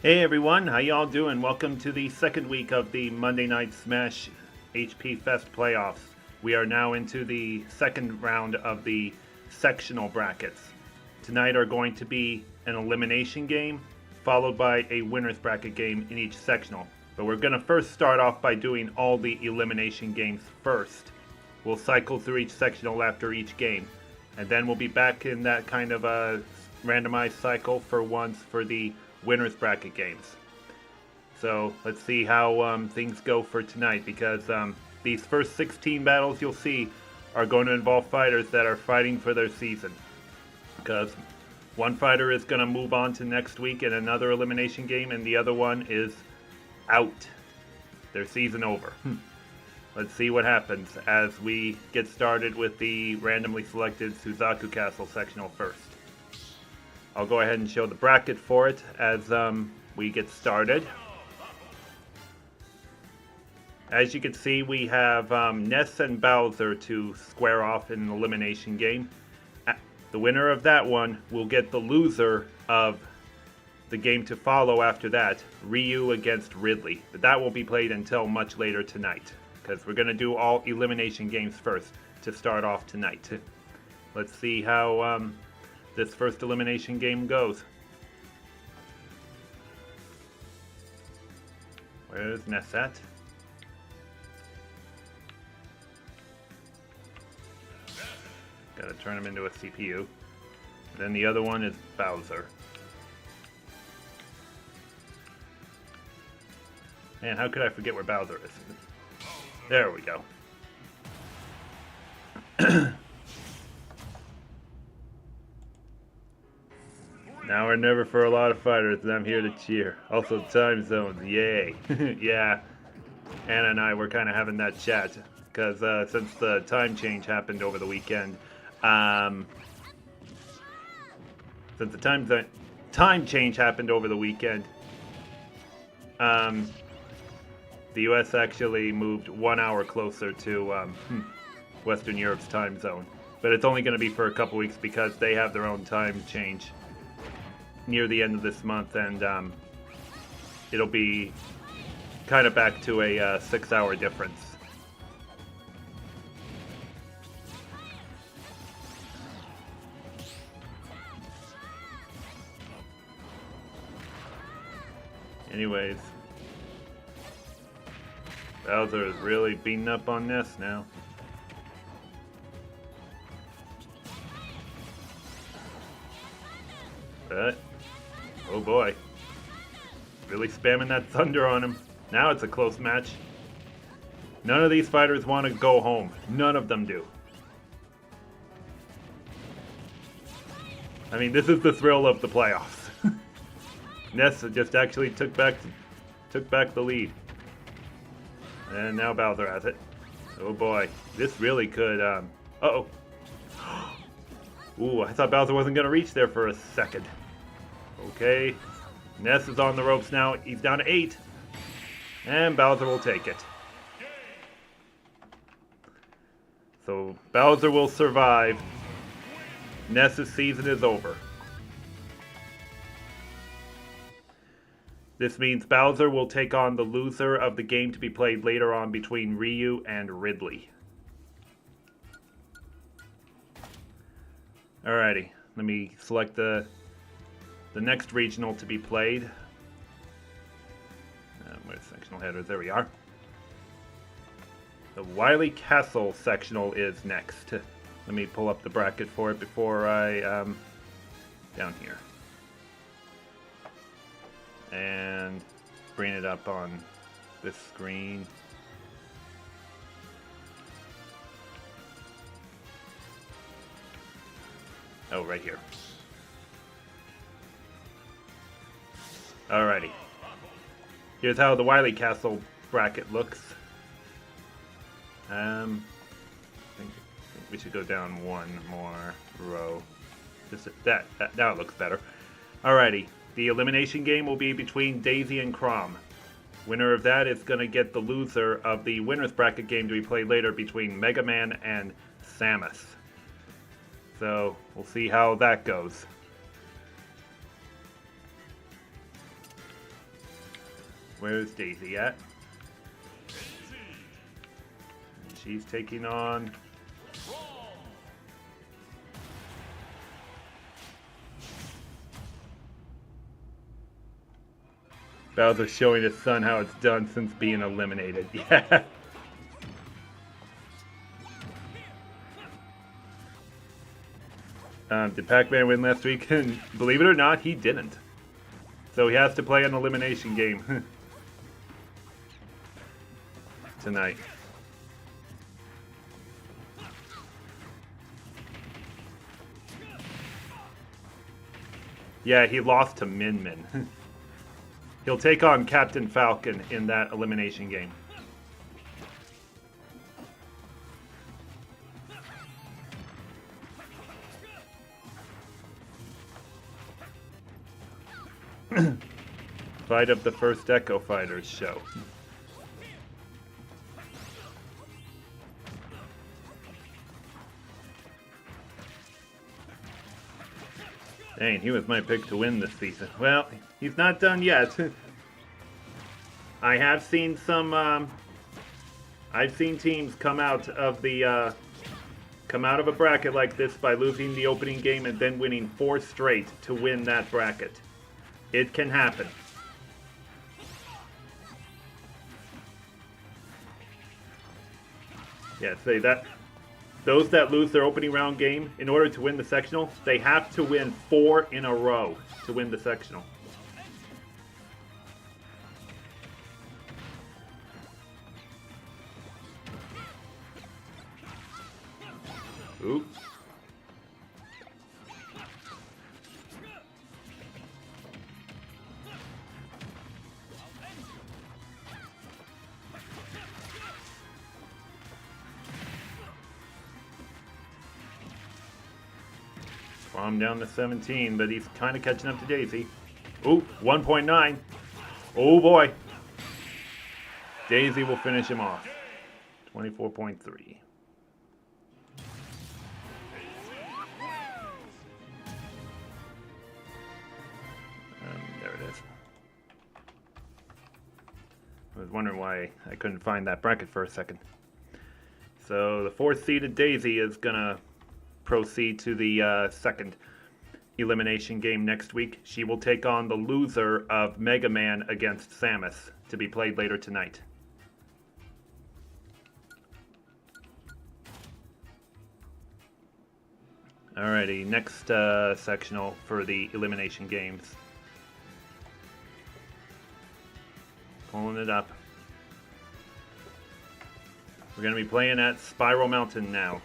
Hey everyone, how y'all doing? Welcome to the second week of the Monday Night Smash HP Fest playoffs. We are now into the second round of the sectional brackets. Tonight are going to be an elimination game, followed by a winner's bracket game in each sectional. But we're going to first start off by doing all the elimination games first. We'll cycle through each sectional after each game, and then we'll be back in that kind of a randomized cycle for once for the winner's bracket games. So let's see how things go for tonight, because these first 16 battles you'll see are going to involve fighters that are fighting for their season. Because one fighter is going to move on to next week in another elimination game, and the other one is out. Their season over. Let's see what happens as we get started with the randomly selected Suzaku Castle sectional first. I'll go ahead and show the bracket for it as we get started. As you can see, we have Ness and Bowser to square off in an elimination game. The winner of that one will get the loser of the game to follow after that, Ryu against Ridley. But that won't be played until much later tonight, because we're going to do all elimination games first to start off tonight. Let's see how this first elimination game goes. Where's Ness at? Gotta turn him into a CPU. Then the other one is Bowser. Man, how could I forget where Bowser is? There we go. Now or never for a lot of fighters, and I'm here to cheer. Also, time zones, yay. Yeah, Anna and I were kind of having that chat, because since the time change happened over the weekend, since the time change happened over the weekend, the U.S. actually moved 1 hour closer to Western Europe's time zone. But it's only going to be for a couple weeks, because they have their own time change near the end of this month, and it'll be kind of back to a 6-hour difference. Anyways, Bowser is really beating up on Ness now. But, oh boy, really spamming that thunder on him. Now it's a close match. None of these fighters want to go home. None of them do. I mean, this is the thrill of the playoffs. Ness just actually took back the lead. And now Bowser has it. Oh boy, this really could, uh-oh. Ooh, I thought Bowser wasn't going to reach there for a second. Okay, Ness is on the ropes now. He's down to 8. And Bowser will take it. So Bowser will survive. Ness's season is over. This means Bowser will take on the loser of the game to be played later on between Ryu and Ridley. Alrighty, let me select the next regional to be played. Where's sectional headers? There we are. The Wily Castle sectional is next. Let me pull up the bracket for it before I down here. And bring it up on this screen. Oh, right here. Alrighty. Here's how the Wily Castle bracket looks. I think we should go down one more row. Just that now it looks better. Alrighty. The elimination game will be between Daisy and Chrom. Winner of that is going to get the loser of the winner's bracket game to be played later between Mega Man and Samus. So we'll see how that goes. Where's Daisy at? She's taking on... Bowser showing his son how it's done since being eliminated. Yeah. Did Pac-Man win last week? And believe it or not, he didn't. So he has to play an elimination game tonight. Yeah, he lost to Min Min. He'll take on Captain Falcon in that elimination game. Fight of the first Echo Fighters show. Dang, he was my pick to win this season. Well, he's not done yet. I have seen some. I've seen teams come out of a bracket like this by losing the opening game and then winning 4 straight to win that bracket. It can happen. Yeah, say that. Those that lose their opening round game, in order to win the sectional, they have to win 4 in a row to win the sectional. Ooh. I'm down to 17, but he's kind of catching up to Daisy. Ooh, 1.9. Oh boy. Daisy will finish him off. 24.3. There it is. I was wondering why I couldn't find that bracket for a second. So the 4th seeded Daisy is gonna proceed to the second elimination game next week. She will take on the loser of Mega Man against Samus to be played later tonight. Alrighty, next sectional for the elimination games. Pulling it up. We're going to be playing at Spiral Mountain now.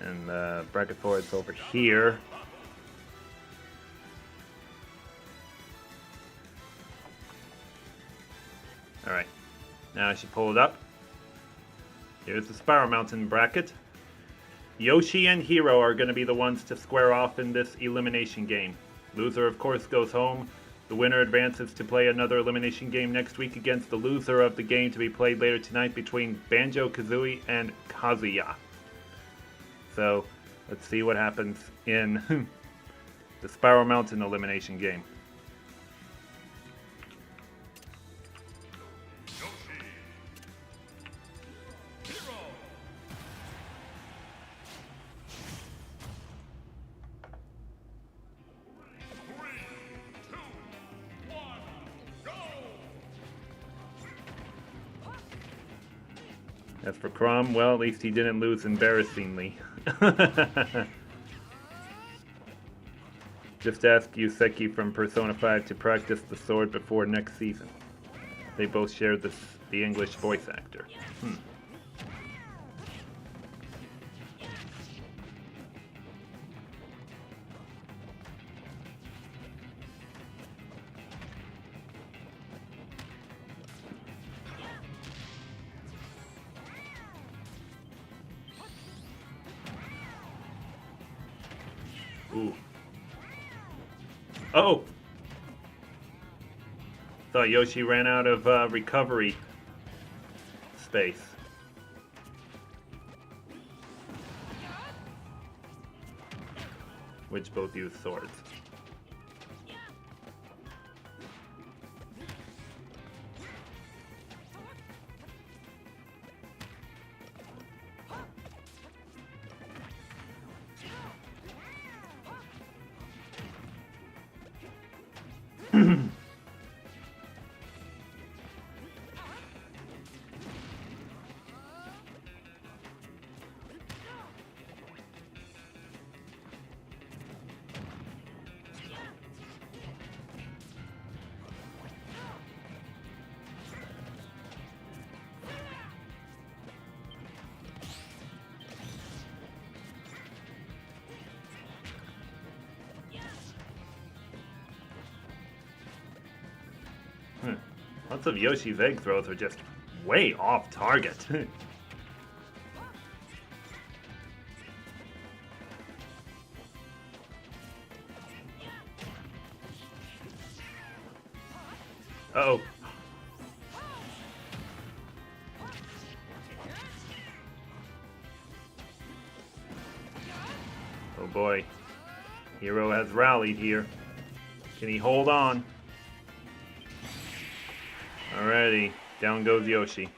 And the bracket for it's over here. Alright, now I should pull it up. Here's the Spiral Mountain bracket. Yoshi and Hero are going to be the ones to square off in this elimination game. Loser, of course, goes home. The winner advances to play another elimination game next week against the loser of the game to be played later tonight between Banjo-Kazooie and Kazuya. So, let's see what happens in the Spiral Mountain elimination game. As for Crom, well, at least he didn't lose embarrassingly. Just ask Yuseki from Persona 5 to practice the sword before next season. They both share the English voice actor. Ooh. Oh! Thought Yoshi ran out of recovery space. Which both use swords. Lots of Yoshi's egg throws are just way off target. Uh-oh. Oh boy. Hero has rallied here. Can he hold on? Alrighty. Down goes Yoshi.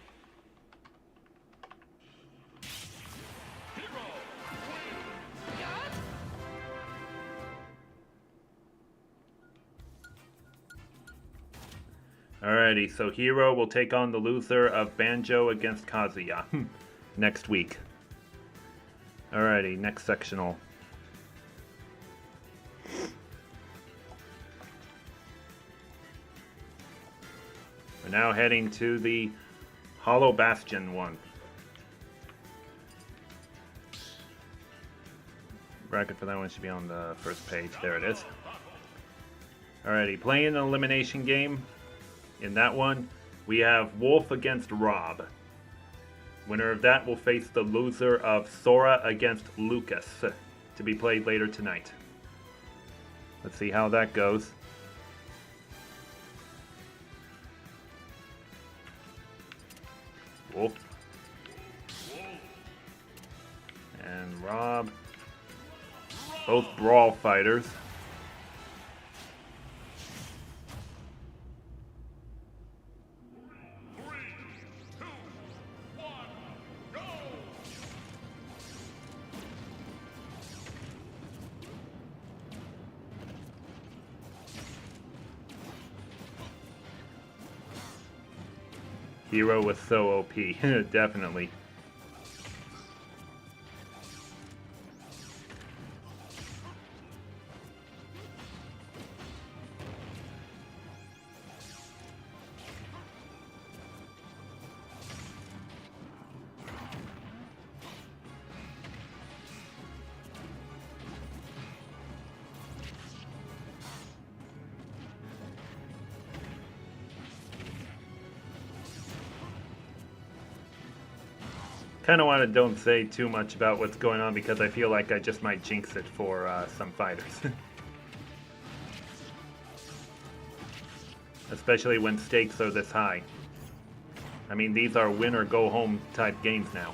Alrighty, so Hero will take on the loser of Banjo against Kazuya next week. Alrighty, next sectional. We're now heading to the Hollow Bastion one. Bracket for that one should be on the first page. There it is. Alrighty, playing an elimination game. In that one, we have Wolf against Rob. Winner of that will face the loser of Sora against Lucas, to be played later tonight. Let's see how that goes. Wolf. And Rob. Both brawl fighters. Hero was so OP, definitely. Kind of want to don't say too much about what's going on because I feel like I just might jinx it for some fighters. Especially when stakes are this high. I mean, these are win or go home type games now.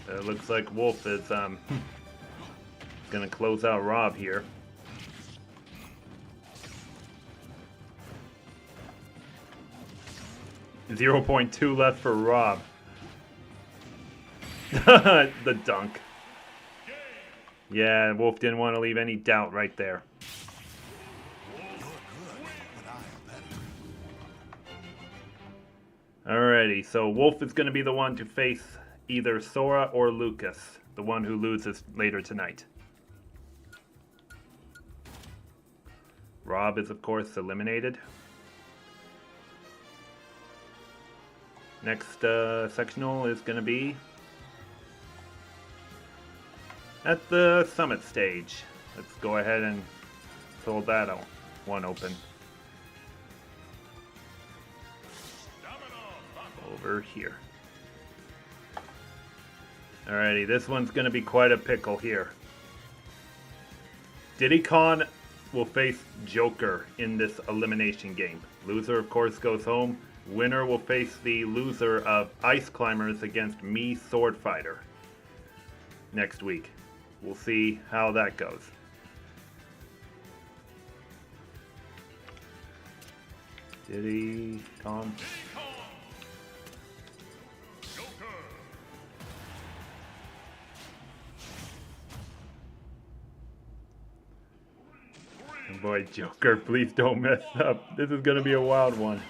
It looks like Wolf is gonna close out Rob here. .2 left for Rob. The dunk. Yeah, Wolf didn't want to leave any doubt right there. Alrighty, so Wolf is going to be the one to face either Sora or Lucas, the one who loses later tonight. Rob is, of course, eliminated. Next sectional is going to be at the summit stage. Let's go ahead and fill that one open. Over here. Alrighty, this one's going to be quite a pickle here. Diddy Kong will face Joker in this elimination game. Loser, of course, goes home. Winner will face the loser of Ice Climbers against Me Sword Fighter next week. We'll see how that goes. Diddy Kong. Boy, Joker, please don't mess up. This is going to be a wild one.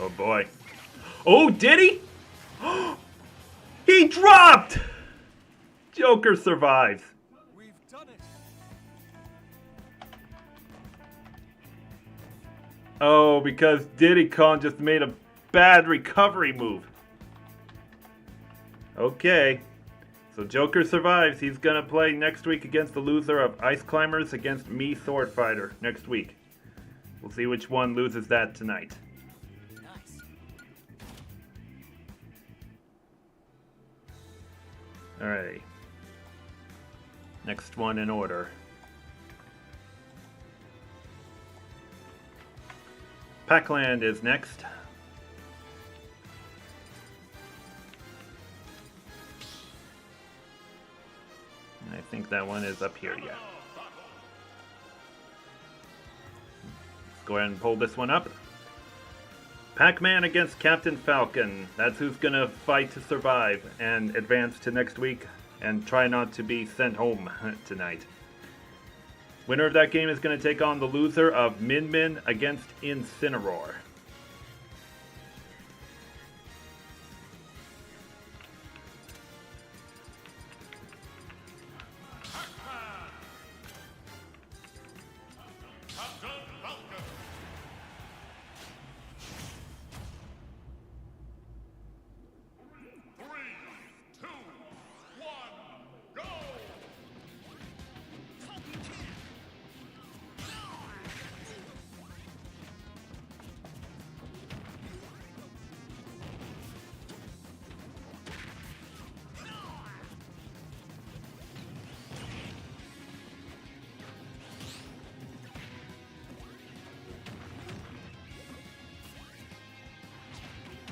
Oh boy. Oh, did he? He dropped! Joker survives. We've done it. Oh, because Diddy Kong just made a bad recovery move. Okay. So Joker survives. He's going to play next week against the loser of Ice Climbers against me, Sword Fighter, next week. We'll see which one loses that tonight. Nice. Alright. Next one in order. Pac-Land is next. I think that one is up here, yeah. Let's go ahead and pull this one up. Pac-Man against Captain Falcon. That's who's going to fight to survive and advance to next week and try not to be sent home tonight. Winner of that game is going to take on the loser of Min Min against Incineroar.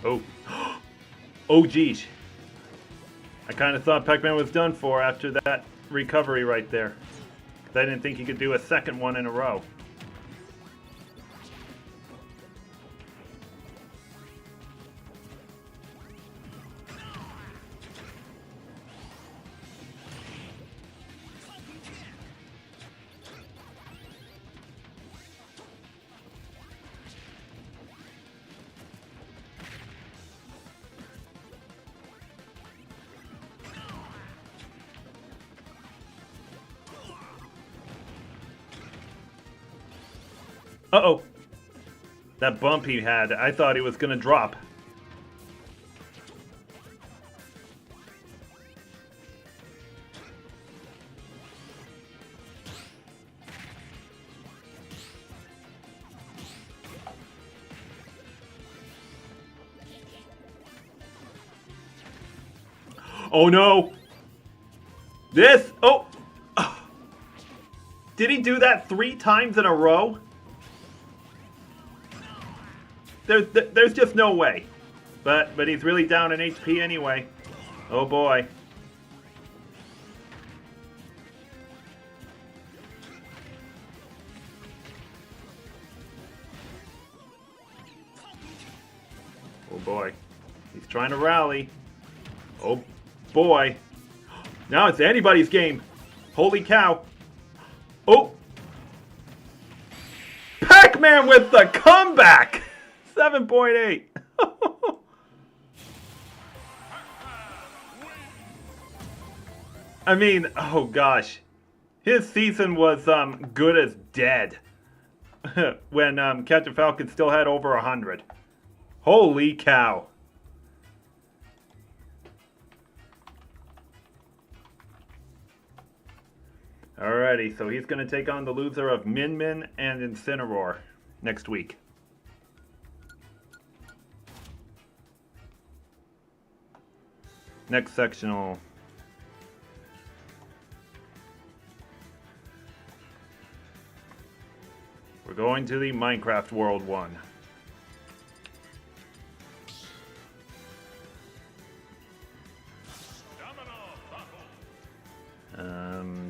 Oh. Oh, geez. I kind of thought Pac-Man was done for after that recovery right there. 'Cause I didn't think he could do a second one in a row. Uh-oh. That bump he had, I thought he was going to drop. Oh no! This! Oh! Did he do that 3 times in a row? There's just no way. But he's really down in HP anyway. Oh boy. Oh boy. He's trying to rally. Oh boy. Now it's anybody's game. Holy cow. Oh. Pac-Man with the comeback. 7.8. I mean, oh gosh. His season was good as dead. When Captain Falcon still had over 100. Holy cow. Alrighty, so he's going to take on the loser of Min Min and Incineroar next week. Next sectional. We're going to the Minecraft World 1.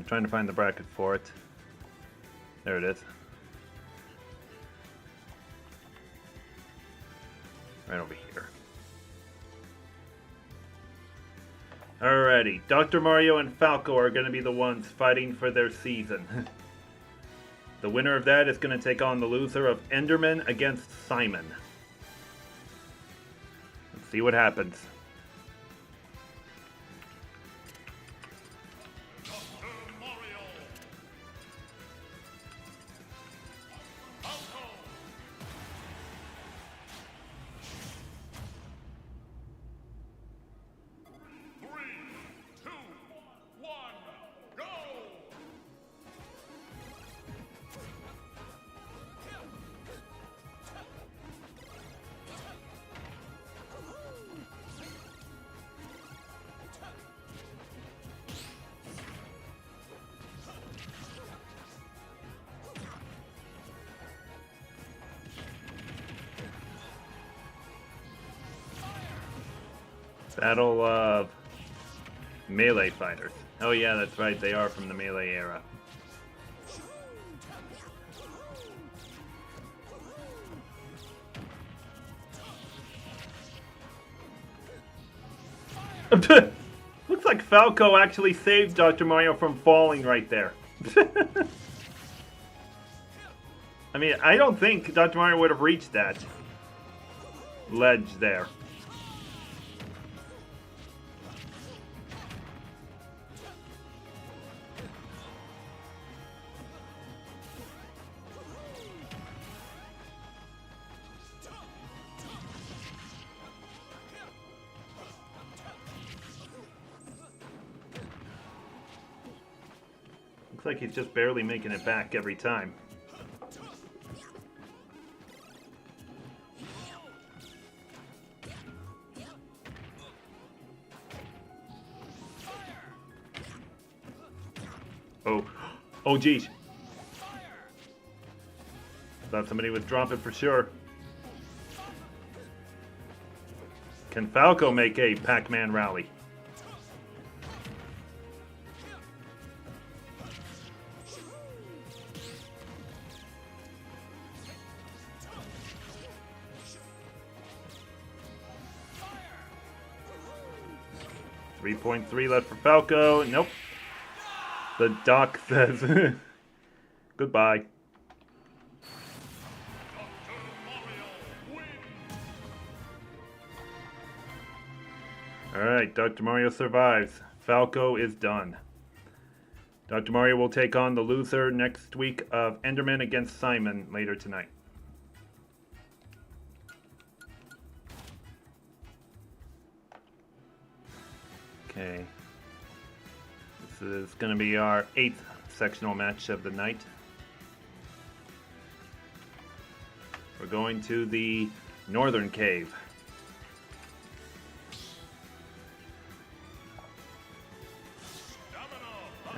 Trying to find the bracket for it. There it is. Right over here. Alrighty, Dr. Mario and Falco are going to be the ones fighting for their season. The winner of that is going to take on the loser of Enderman against Simon. See what happens. Battle of Melee Fighters. Oh yeah, that's right, they are from the Melee era. Looks like Falco actually saved Dr. Mario from falling right there. I mean, I don't think Dr. Mario would have reached that ledge there. Looks like he's just barely making it back every time. Oh. Oh, geez. Thought somebody would drop it for sure. Can Falco make a Pac-Man rally? .3 left for Falco. Nope. The doc says goodbye. Alright, Dr. Mario survives. Falco is done. Dr. Mario will take on the loser next week of Enderman against Simon later tonight. Okay. This is going to be our 8th sectional match of the night. We're going to the Northern Cave.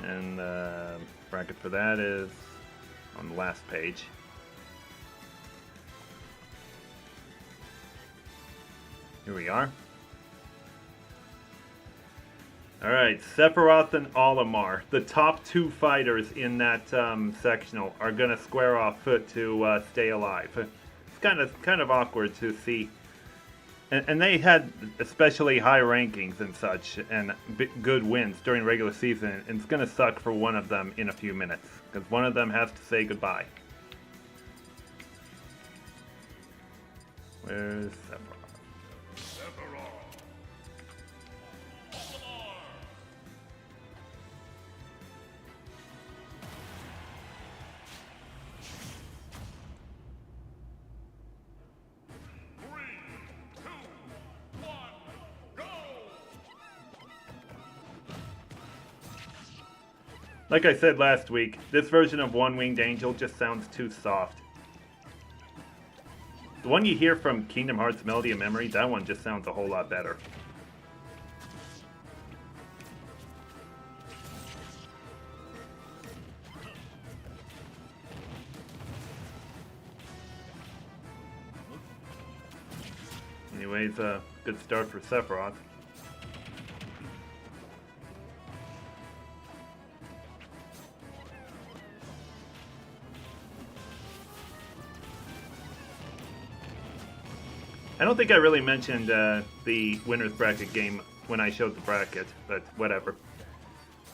And the bracket for that is on the last page. Here we are. Alright, Sephiroth and Olimar, the top 2 fighters in that sectional, are going to square off to stay alive. It's kind of awkward to see. And they had especially high rankings and such, and good wins during regular season. And it's going to suck for one of them in a few minutes, because one of them has to say goodbye. Where's Sephiroth? Like I said last week, this version of One-Winged Angel just sounds too soft. The one you hear from Kingdom Hearts Melody of Memory, that one just sounds a whole lot better. Anyways, good start for Sephiroth. I don't think I really mentioned the winner's bracket game when I showed the bracket, but whatever.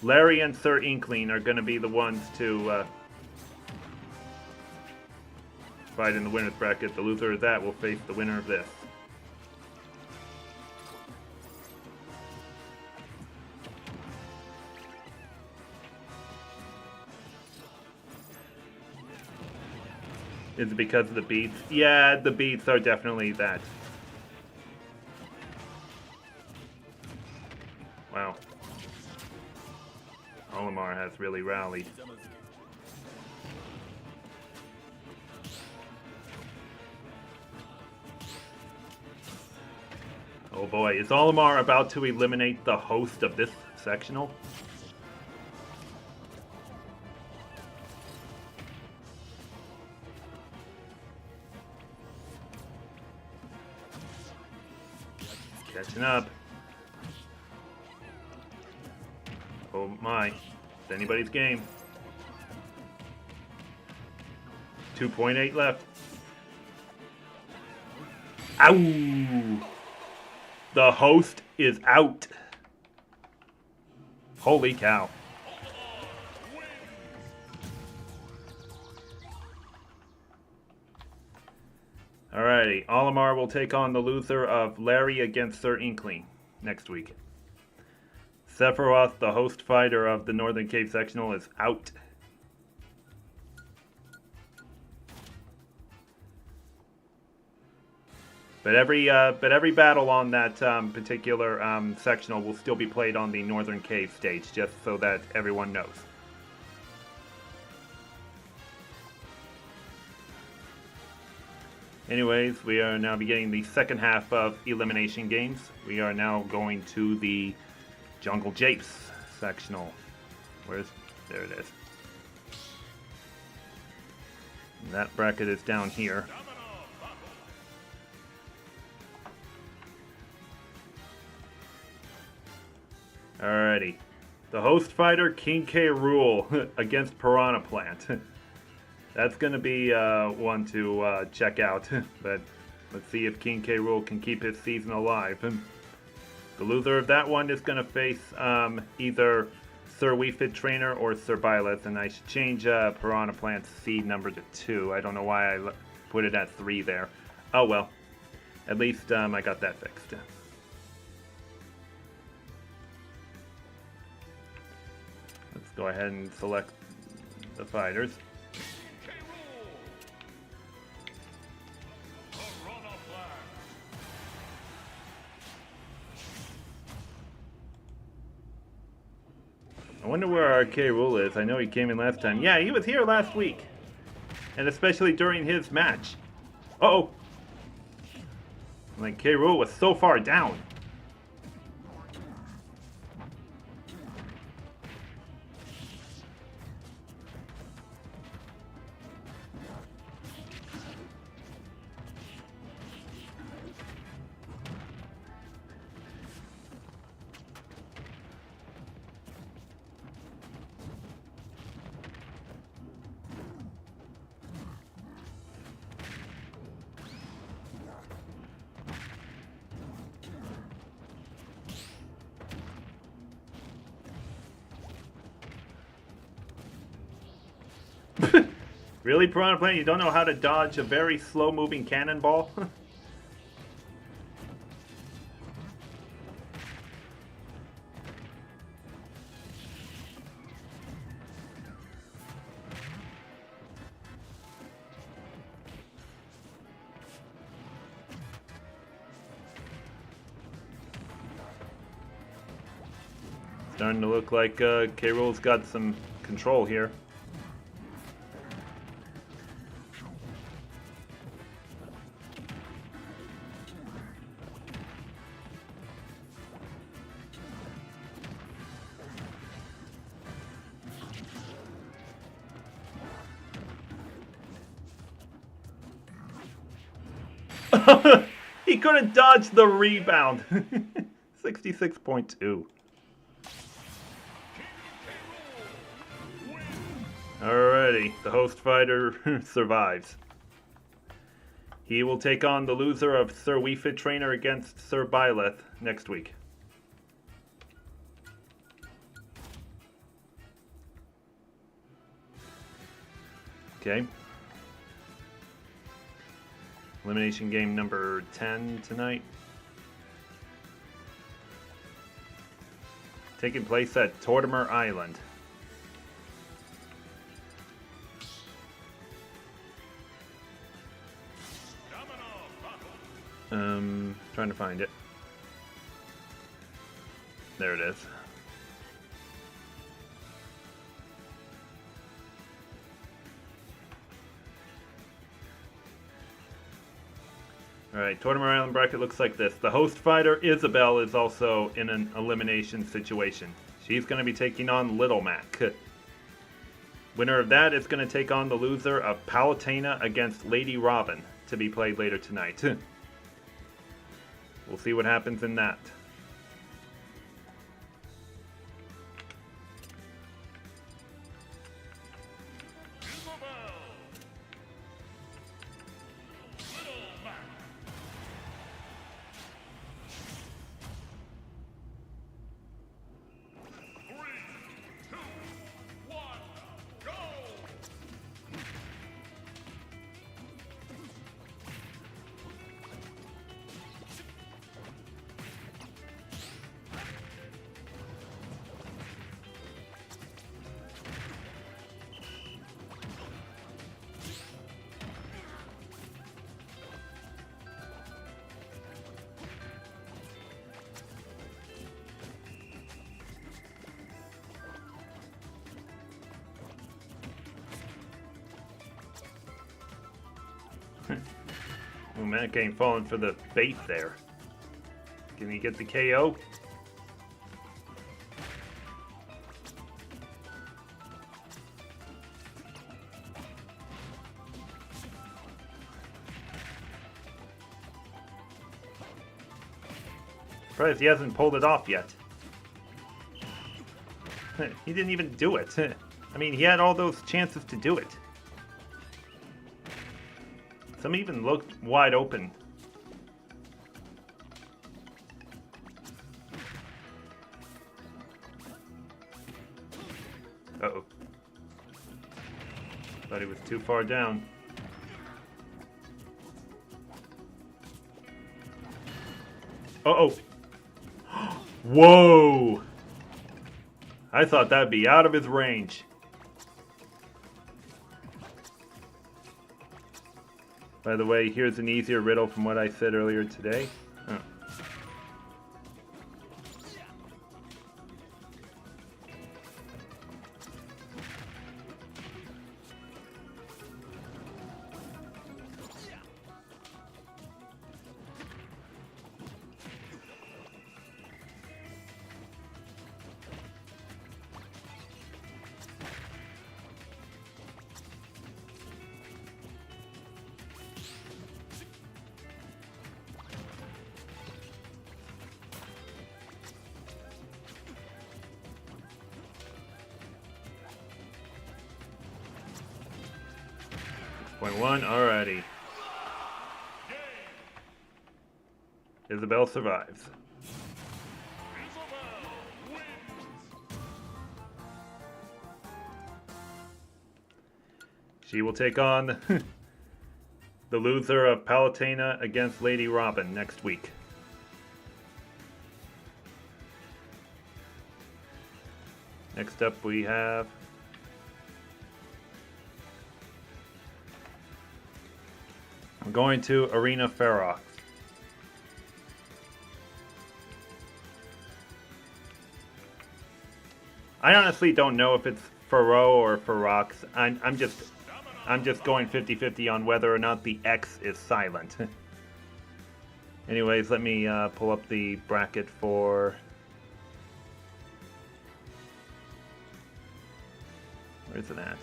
Larry and Sir Inkling are going to be the ones to fight in the winner's bracket. The loser of that will face the winner of this. Is it because of the beats? Yeah, the beats are definitely that. Wow. Olimar has really rallied. Oh boy, is Olimar about to eliminate the host of this sectional? Catching up. Oh my. It's anybody's game. 2.8 left. Ow! The host is out. Holy cow. Alrighty, Olimar will take on the loser of Larry against Sir Inkling next week. Sephiroth, the host fighter of the Northern Cave Sectional, is out. But every battle on that particular sectional will still be played on the Northern Cave stage, just so that everyone knows. Anyways, we are now beginning the second half of Elimination Games. We are now going to the Jungle Japes sectional. There it is. And that bracket is down here. Alrighty. The host fighter, King K. Rool, against Piranha Plant. That's going to be one to check out. But let's see if King K. Rool can keep his season alive. The loser of that one is going to face either Sir Weefid Trainer or Sir Byleth. And I should change Piranha Plant's seed number to 2. I don't know why I put it at 3 there. Oh well. At least I got that fixed. Let's go ahead and select the fighters. I wonder where our K. Rool is. I know he came in last time. Yeah, he was here last week. And especially during his match. Uh-oh. Like, K. Rool was so far down. Really, Piranha Plant? You don't know how to dodge a very slow-moving cannonball? Starting to look like K. Rool's got some control here. He couldn't dodge the rebound. 66.2. Alrighty, the host fighter survives. He will take on the loser of Sir Weefid Trainer against Sir Byleth next week. Okay. Elimination game number 10 tonight. Taking place at Tortimer Island. Trying to find it. There it is. Alright, Tournament Island bracket looks like this. The host fighter, Isabel, is also in an elimination situation. She's going to be taking on Little Mac. Winner of that is going to take on the loser of Palutena against Lady Robin, to be played later tonight. We'll see what happens in that. Oh, Mac ain't falling for the bait there. Can he get the KO? Surprised he hasn't pulled it off yet. He didn't even do it. I mean, he had all those chances to do it. Some even looked wide open. Uh-oh. Thought he was too far down. Uh-oh. Whoa! I thought that'd be out of his range. By the way, here's an easier riddle from what I said earlier today. Oh. Point one, alrighty. Isabel survives. She will take on the loser of Palutena against Lady Robin next week. Next up we have I'm going to Arena Ferox. I honestly don't know if it's Faro or Ferox. I'm just going 50-50 on whether or not the X is silent. Anyways, let me pull up the bracket for. Where's it at?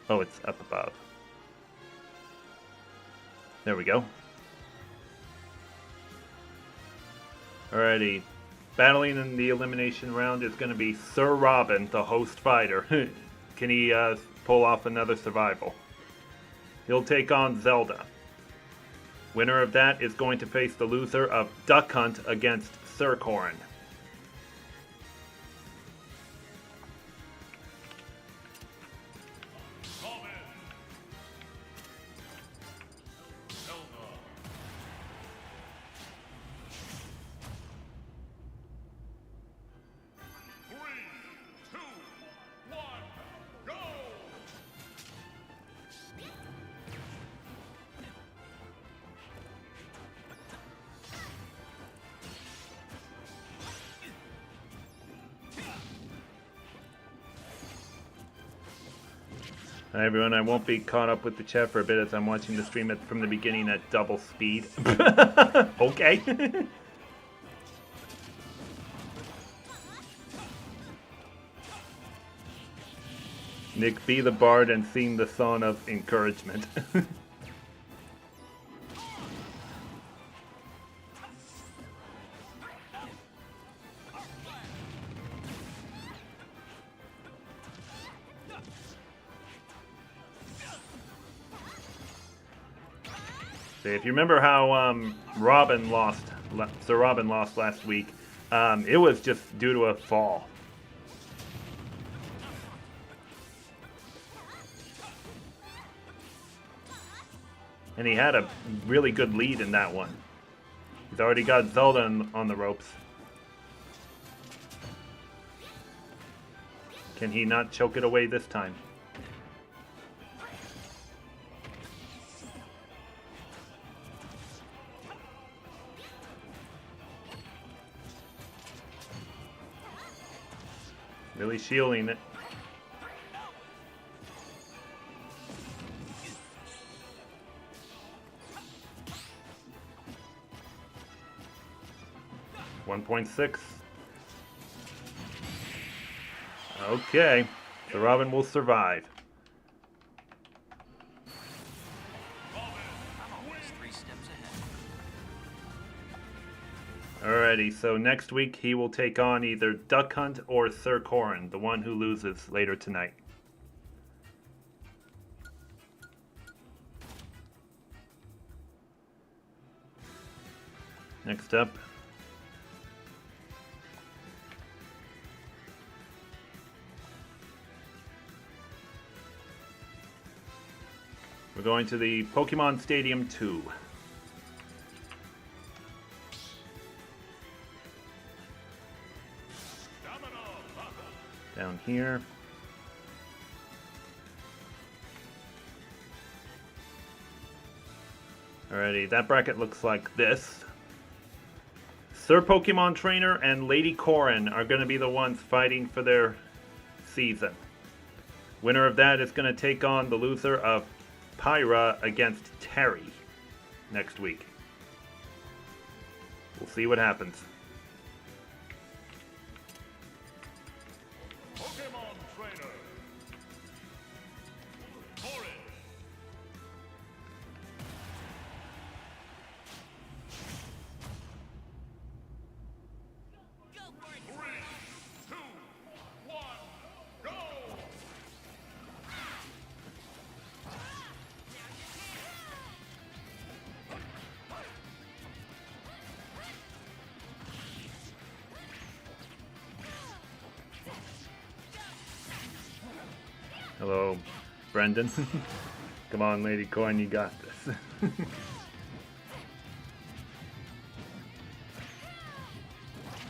Oh, it's up above. There we go. Alrighty. Battling in the elimination round is going to be Sir Robin, the host fighter. Can he pull off another survival? He'll take on Zelda. Winner of that is going to face the loser of Duck Hunt against Sir Corrin. Hi everyone, I won't be caught up with the chat for a bit as I'm watching the stream from the beginning at double speed. Okay. Nick, be the bard and sing the song of encouragement. If you remember how Sir Robin lost last week, it was just due to a fall. And he had a really good lead in that one. He's already got Zelda on the ropes. Can he not choke it away this time? Really shielding it. .6. Okay, so Robin will survive. Alrighty, so next week he will take on either Duck Hunt or Sir Corin, the one who loses later tonight. Next up, we're going to the Pokemon Stadium 2. Down here. Alrighty, that bracket looks like this. Sir Pokemon Trainer and Lady Corin are going to be the ones fighting for their season. Winner of that is going to take on the loser of Pyra against Terry next week. We'll see what happens. Pokemon Trainer. Corin. Go for it. 3, 2, 1, go! Hello, Brendan. Come on, Lady Coin, you got this.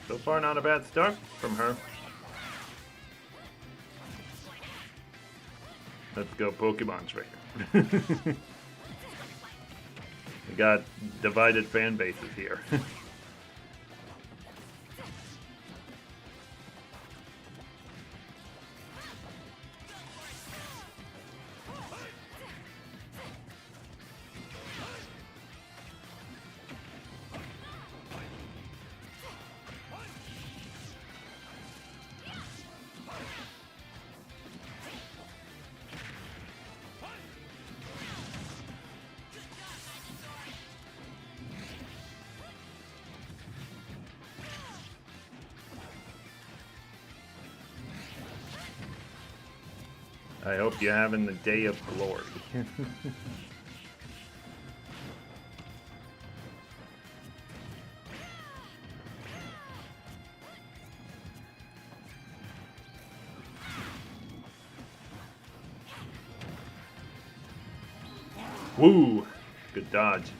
So far, not a bad start from her. Let's go, Pokemon Trainer. We got divided fan bases here. I hope you're having the day of glory. Woo! Good dodge.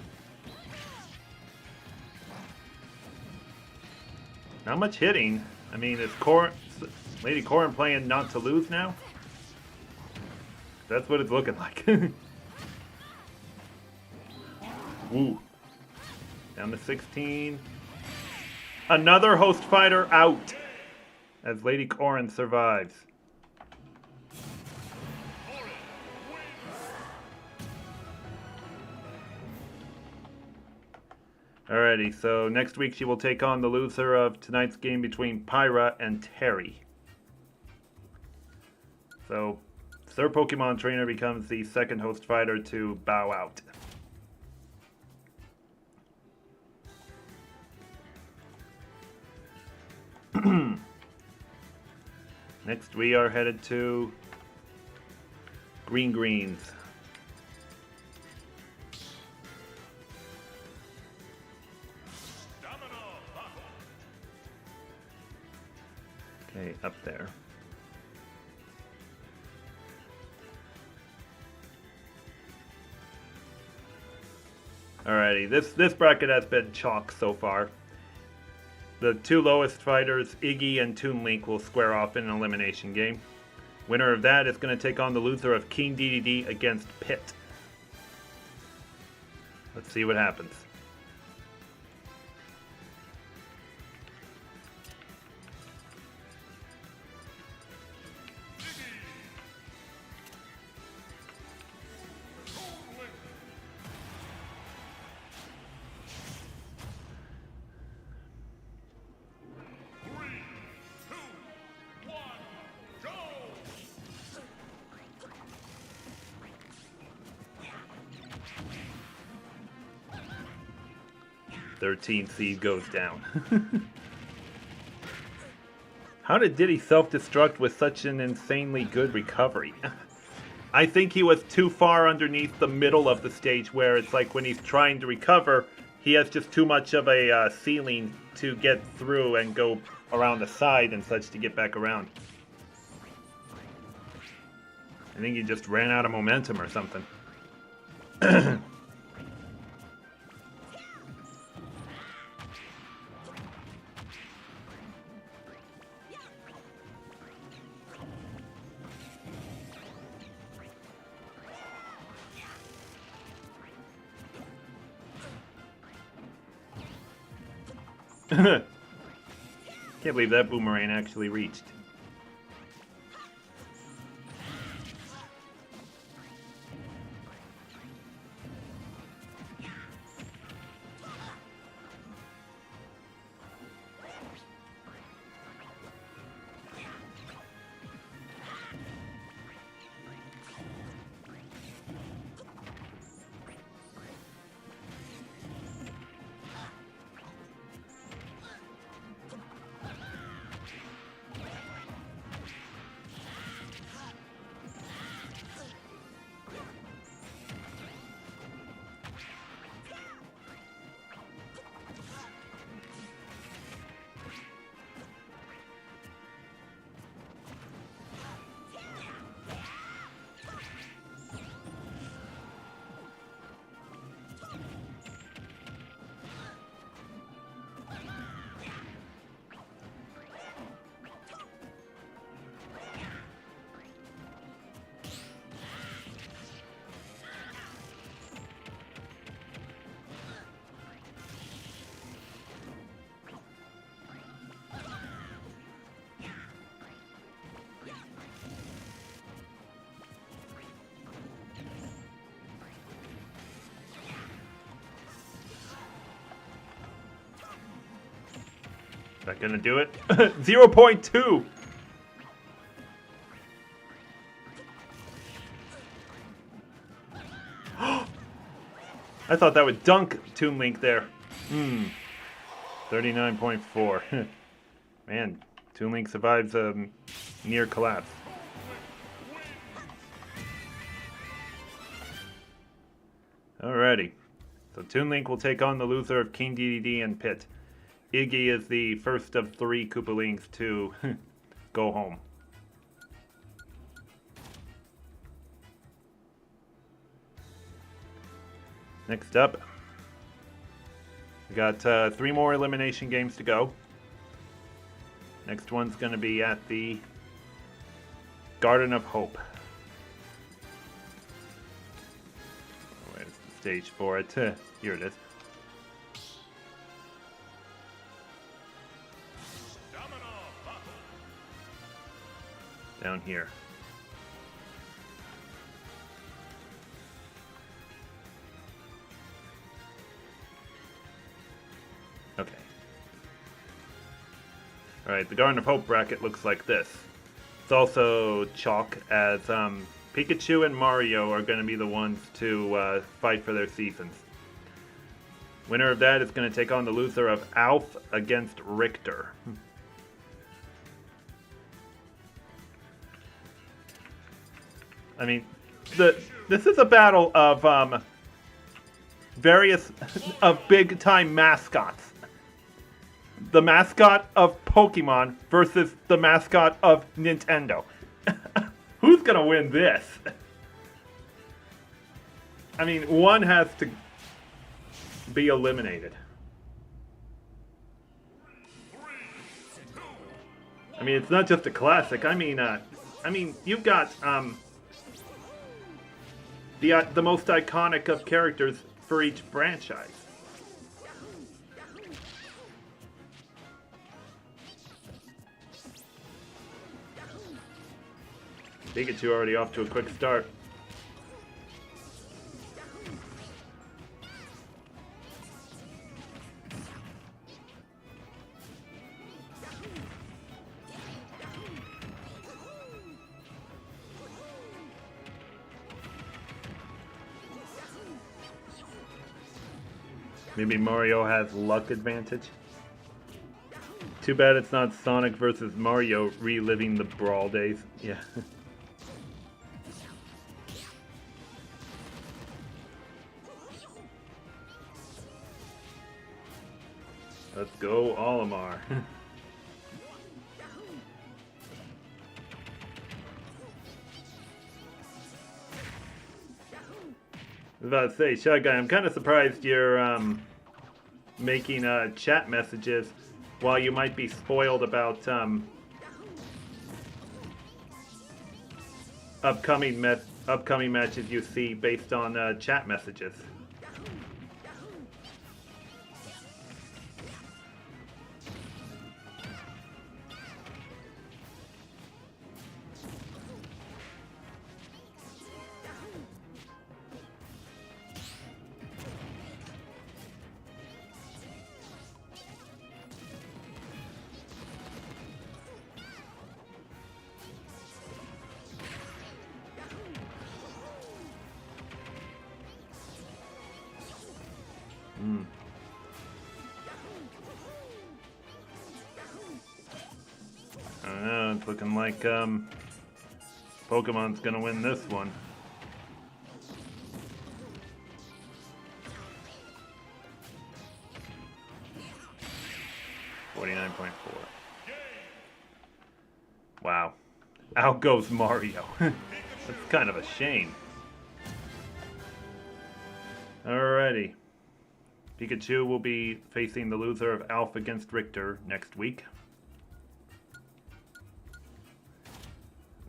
Not much hitting. I mean, is Lady Corin playing not to lose now? That's what it's looking like. Woo. Down to 16. Another host fighter out as Lady Corin survives. Alrighty, so next week she will take on the loser of tonight's game between Pyra and Terry. So, Sir Pokemon Trainer becomes the second host fighter to bow out. Next, we are headed to Green Greens. Stamina battle. Okay, up there. Alrighty, this bracket has been chalk so far. The two lowest fighters, Iggy and Toon Link, will square off in an elimination game. Winner of that is going to take on the loser of King DDD against Pit. Let's see what happens. Toon-Link. 3, 2, 1, go! 13 seed goes down. How did Diddy self-destruct with such an insanely good recovery? I think he was too far underneath the middle of the stage where it's like when he's trying to recover, he has just too much of a ceiling to get through and go around the side and such to get back around. I think he just ran out of momentum or something. Can't believe that boomerang actually reached. Is that gonna do it? 0.2! I thought that would dunk Toon Link there. 39.4. Man, Toon Link survives a near collapse. Alrighty. So Toon Link will take on the loser of King DDD and Pit. Iggy is the first of 3 Koopalings to go home. Next up, we got 3 more elimination games to go. Next one's going to be at the Garden of Hope. Where's the stage for it? Here it is. Down here. Okay. Alright, the Garden of Hope bracket looks like this. It's also chalk, as Pikachu and Mario are going to be the ones to fight for their seasons. Winner of that is going to take on the loser of Alf against Richter. I mean, this is a battle of various of big-time mascots. The mascot of Pokemon versus the mascot of Nintendo. Who's gonna win this? I mean, one has to be eliminated. I mean, it's not just a classic. I mean, you've got the most iconic of characters for each franchise. Pikachu already off to a quick start. Maybe Mario has luck advantage. Too bad it's not Sonic versus Mario reliving the Brawl days. Yeah. Let's go, Olimar. I was about to say, Shy Guy, I'm kind of surprised you're making chat messages while you might be spoiled about upcoming matches you see based on chat messages. I don't know, it's looking like Pokemon's gonna win this one. $49.4. Wow. Out goes Mario. That's kind of a shame. Alrighty. Pikachu will be facing the loser of Alpha against Richter next week.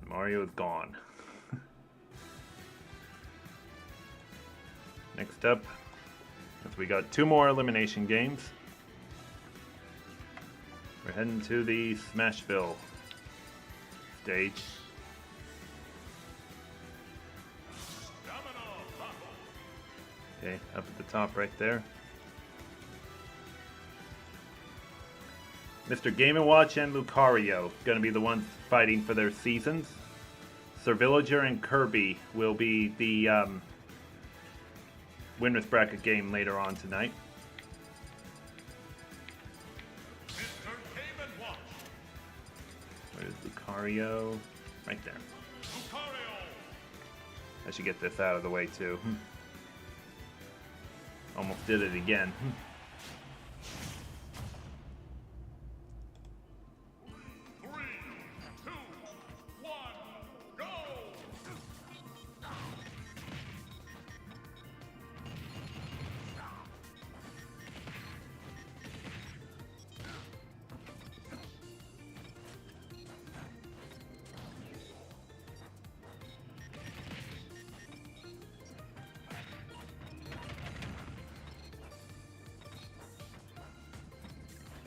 Mario is gone. Next up, we got 2 more elimination games. We're heading to the Smashville stage. Okay, up at the top right there. Mr. Game & Watch and Lucario going to be the ones fighting for their seasons. Sir Villager and Kirby will be the winner's bracket game later on tonight. Mr. Game & Watch. Where's Lucario? Right there. Lucario. I should get this out of the way too. Almost did it again. 3, 2, 1, go!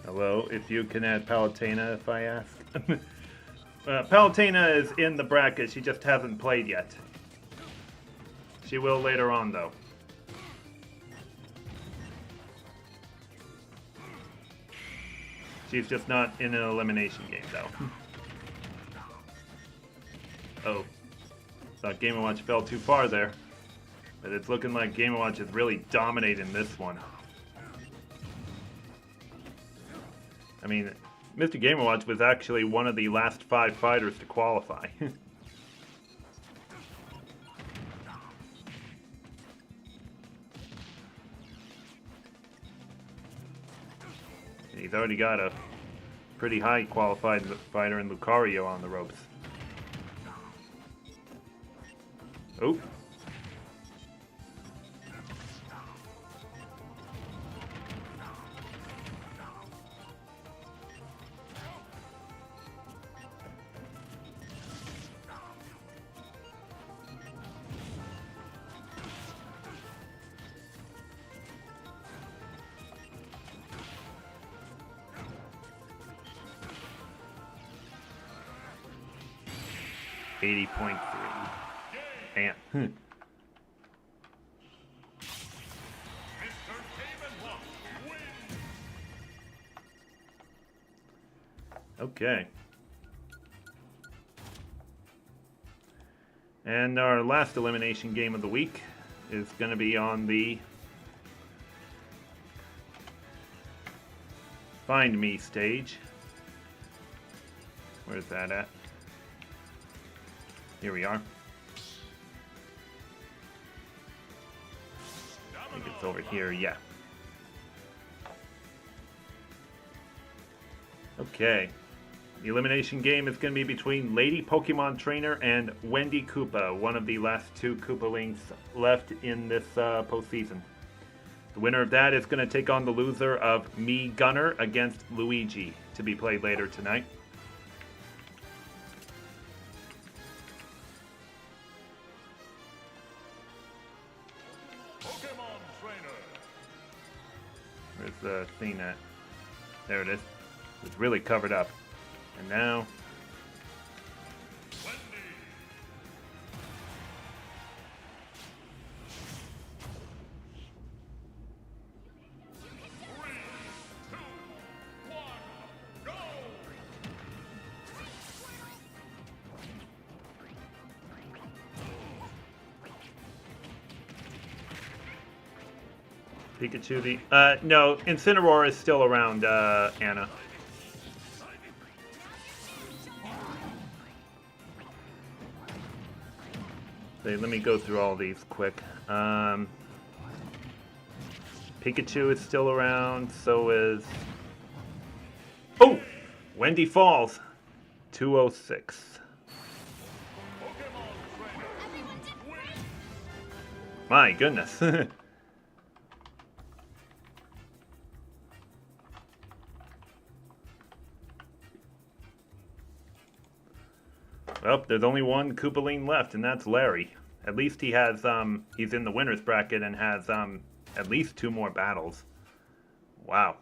Hello, if you can add Palutena if I ask. Palutena is in the bracket, she just hasn't played yet. She will later on though. She's just not in an elimination game, though. Oh. Thought Game & Watch fell too far there. But it's looking like Game & Watch is really dominating this one. I mean, Mr. Game & Watch was actually one of the last 5 fighters to qualify. He's already got a pretty high qualified fighter in Lucario on the ropes. Oh. .3. Man. Mr. wins. Okay. And our last elimination game of the week is going to be on the Find Me stage. Where's that at? Here we are. I think it's over here, yeah. Okay. The elimination game is going to be between Lady Pokemon Trainer and Wendy Koopa, one of the last 2 Koopalings left in this postseason. The winner of that is going to take on the loser of Me Gunner against Luigi, to be played later tonight. Pokemon Trainer. Where's the scene at? There it is. It's really covered up. And now... Wendy. 3, 2, 1, go! Pikachu the... no, Incineroar is still around, Anna. Okay, let me go through all these quick. Pikachu is still around, so is... Oh! Wendy Falls. 206. Pokemon Trainer. Win. My goodness. Well, there's only one Koopaling left, and that's Larry. At least he has, he's in the winner's bracket and has, at least 2 more battles. Wow.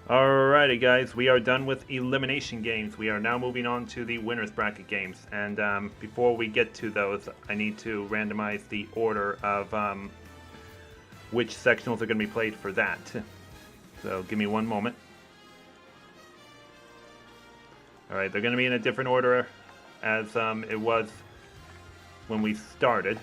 Alrighty, guys, we are done with elimination games. We are now moving on to the winner's bracket games. And, before we get to those, I need to randomize the order of, which sectionals are going to be played for that. So, give me one moment. Alright, they're going to be in a different order as it was when we started.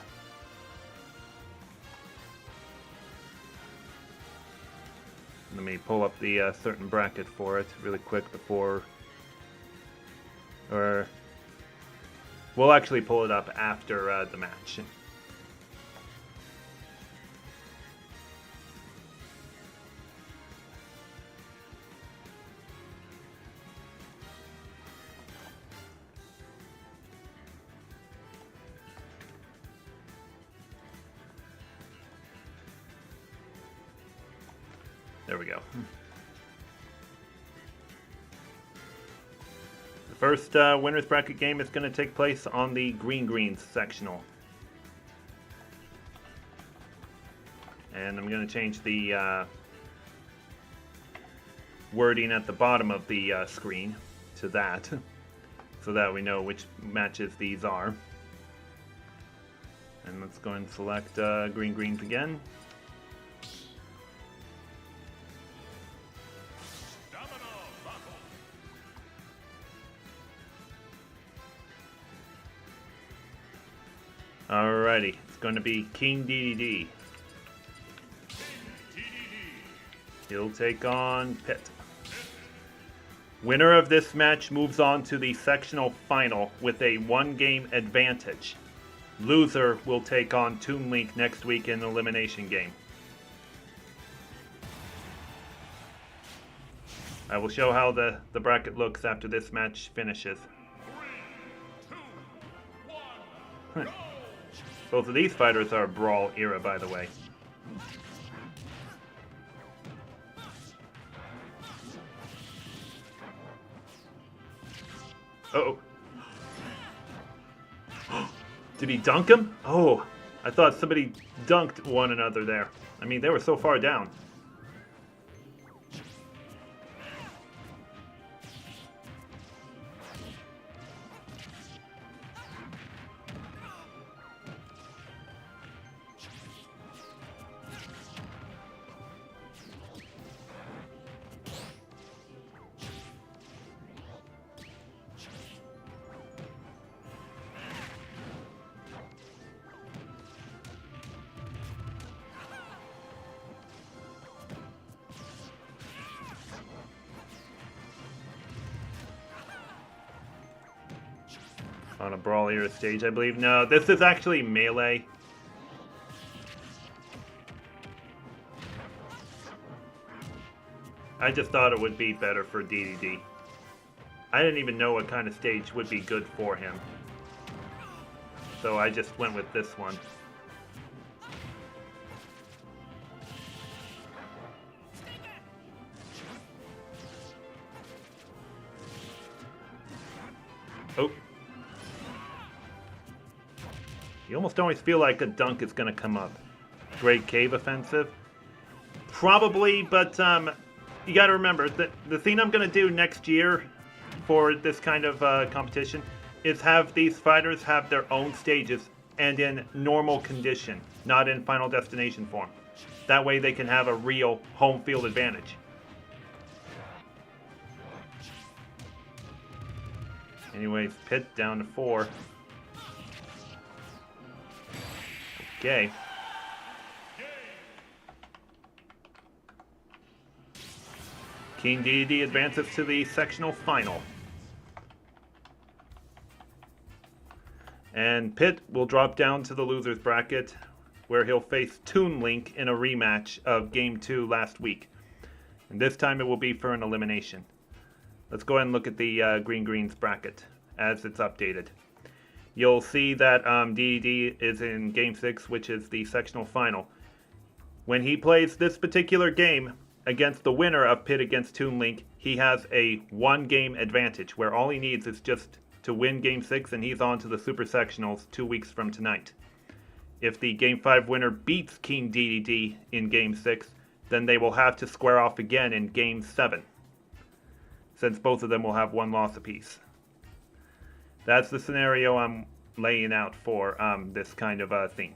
Let me pull up the certain bracket for it really quick before... Or... We'll actually pull it up after the match. There we go. The first winner's bracket game is going to take place on the Green sectional. And I'm going to change the wording at the bottom of the screen to that, so that we know which matches these are. And let's go and select Greens again. Domino. Alrighty, it's going to be King DDD. He'll take on Pitt. Winner of this match moves on to the sectional final with a 1-game advantage. Loser will take on Toon Link next week in an elimination game. I will show how the bracket looks after this match finishes. 3, 2, 1, go! Both of these fighters are Brawl era, by the way. Uh-oh. Did he dunk him? Oh, I thought somebody dunked one another there. I mean, they were so far down. On a Brawl era stage, I believe. No, this is actually Melee. I just thought it would be better for DDD. I didn't even know what kind of stage would be good for him. So I just went with this one. Oh. You almost always feel like a dunk is going to come up. Great Cave offensive? Probably, but you got to remember that the thing I'm going to do next year for this kind of competition is have these fighters have their own stages and in normal condition, not in Final Destination form. That way they can have a real home field advantage. Anyways, Pitt down to 4. Okay. King DDD advances to the sectional final. And Pitt will drop down to the loser's bracket, where he'll face Toon Link in a rematch of Game 2 last week. And this time it will be for an elimination. Let's go ahead and look at the Green-Green's bracket as it's updated. You'll see that DDD is in Game 6, which is the sectional final. When he plays this particular game against the winner of Pitt against Toon Link, he has a 1-game advantage, where all he needs is just to win Game 6, and he's on to the Super Sectionals 2 weeks from tonight. If the Game 5 winner beats King DDD in Game 6, then they will have to square off again in Game 7, since both of them will have 1 loss apiece. That's the scenario I'm laying out for this kind of thing.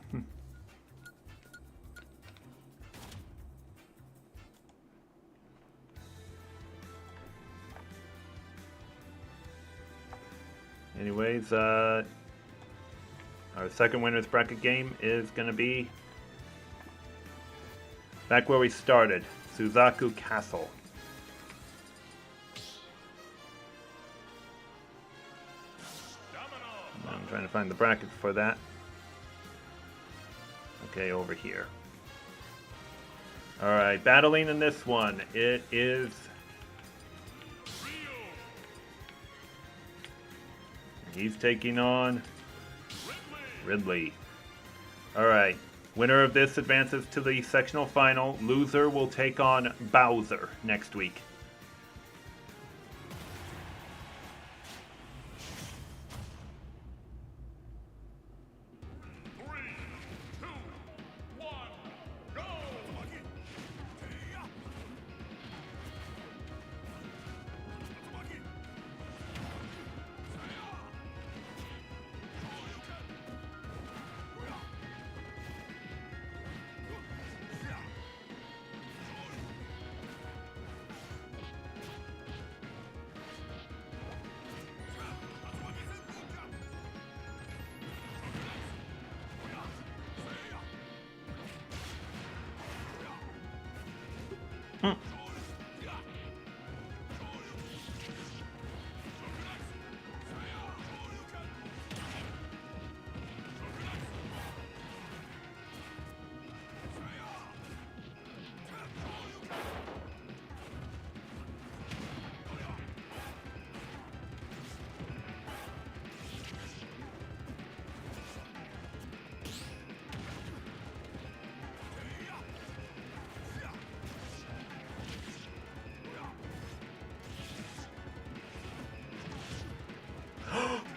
Anyways, our second winner's bracket game is going to be back where we started, Suzaku Castle. I'm trying to find the bracket for that. Okay, over here. Alright, battling in this one, it is he's taking on Ridley. Alright, winner of this advances to the sectional final. Loser will take on Bowser next week.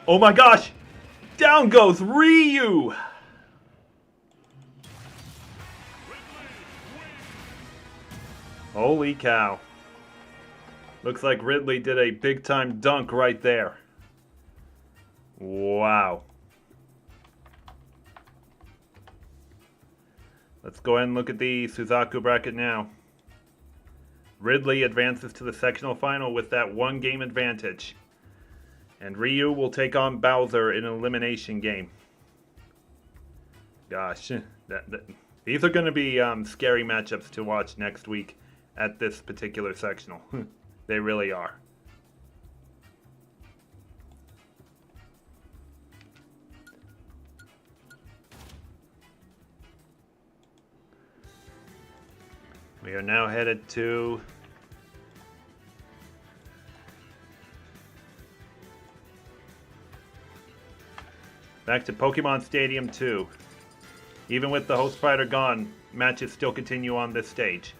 Oh my gosh! Down goes Ryu! Holy cow. Looks like Ridley did a big time dunk right there. Wow. Let's go ahead and look at the Suzaku bracket now. Ridley advances to the sectional final with that 1 game advantage. And Ryu will take on Bowser in an elimination game. Gosh, these are going to be scary matchups to watch next week at this particular sectional. They really are. We are now headed to back to Pokemon Stadium 2. Even with the host fighter gone, matches still continue on this stage.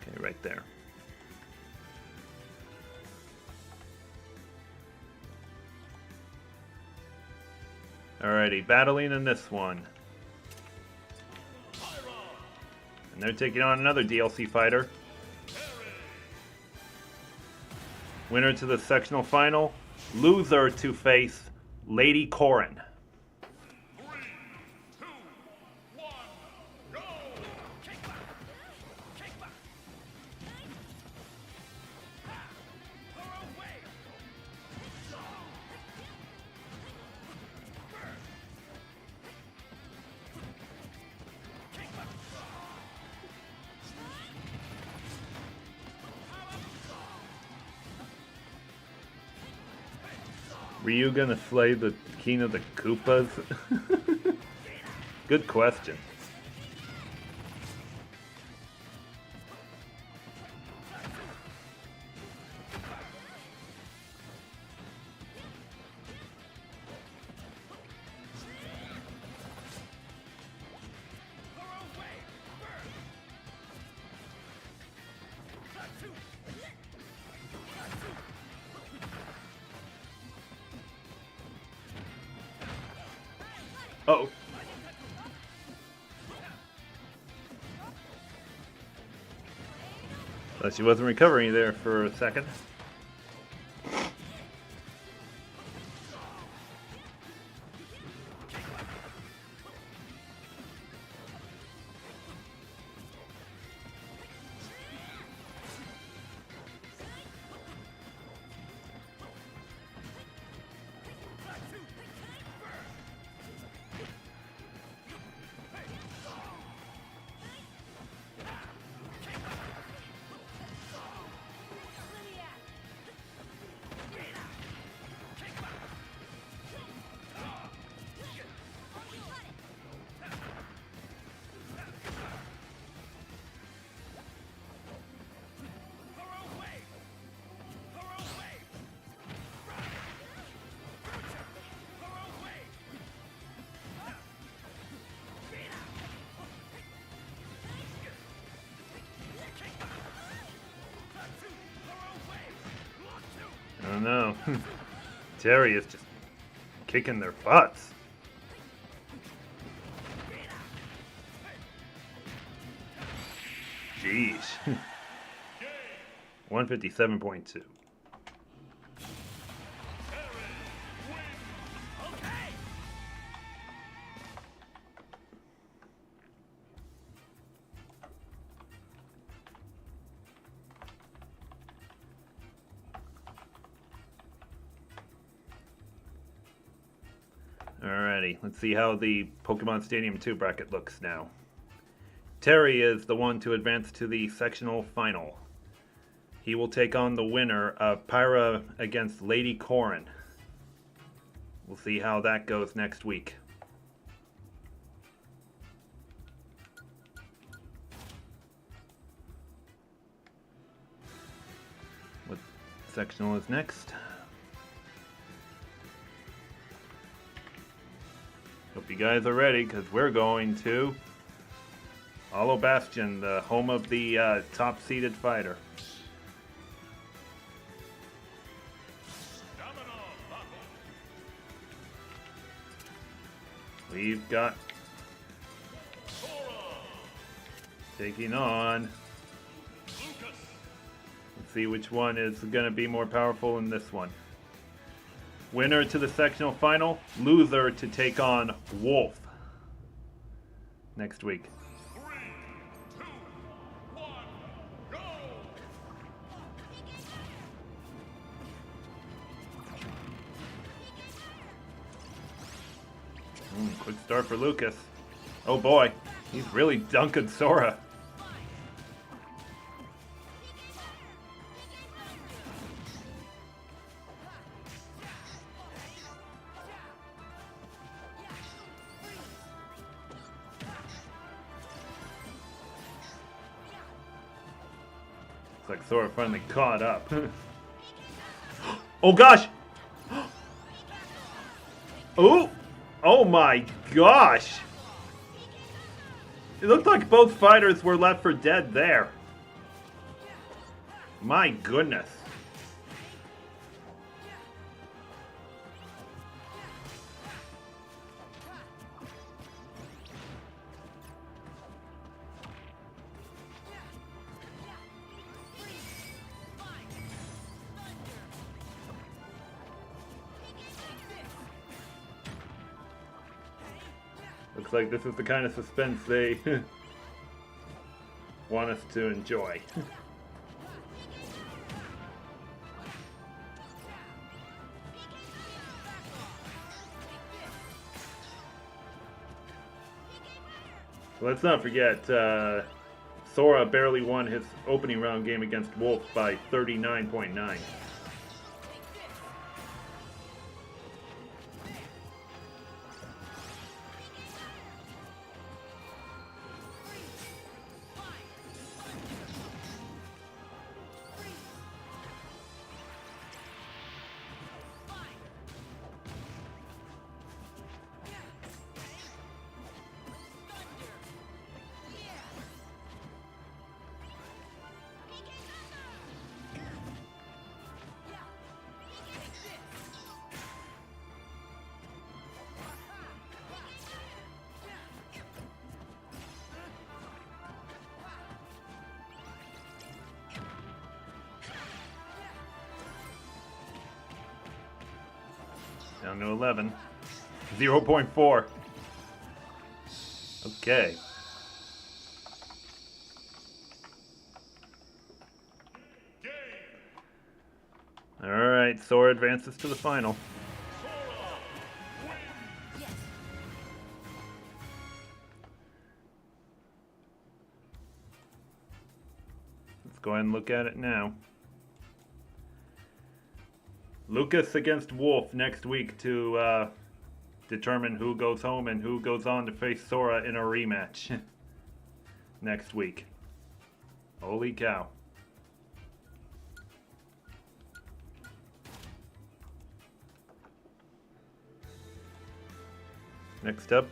Okay, right there. Alrighty, battling in this one. And they're taking on another DLC fighter. Winner to the sectional final. Loser to face Lady Corrin. 3, 2, 1, go! Were you gonna slay the King of the Koopas? Good question. Uh-oh. Thought she wasn't recovering there for a second. I don't know. Terry is just kicking their butts. Jeez. 157.2. Alrighty. Alrighty, let's see how the Pokemon Stadium 2 bracket looks now. Terry is the one to advance to the sectional final. He will take on the winner of Pyra against Lady Corrin. We'll see how that goes next week. What sectional is next? Hope you guys are ready, because we're going to Hollow Bastion, the home of the top-seeded fighter. We've got taking on. Let's see which one is going to be more powerful in this one. Winner to the sectional final, loser to take on Wolf next week. 3, 2, 1, go! Quick start for Lucas. Oh boy, he's really dunking Sora. Looks like Sora finally caught up. Oh gosh! Oh! Oh my gosh! It looked like both fighters were left for dead there. My goodness. Looks like this is the kind of suspense they want us to enjoy. Let's not forget, Sora barely won his opening round game against Wolf by 39.9. Down to 11. 0.4. Okay. Alright, Sora advances to the final. Let's go ahead and look at it now. Lucas against Wolf next week to determine who goes home and who goes on to face Sora in a rematch next week. Holy cow. Next up,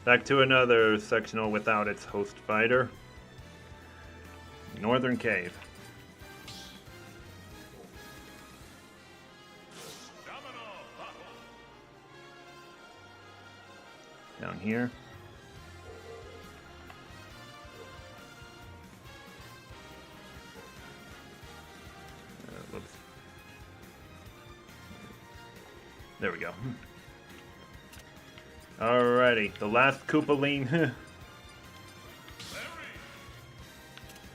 back to another sectional without its host fighter. Northern Cave. Down here. Whoops. There we go. Alrighty, the last Koopaline.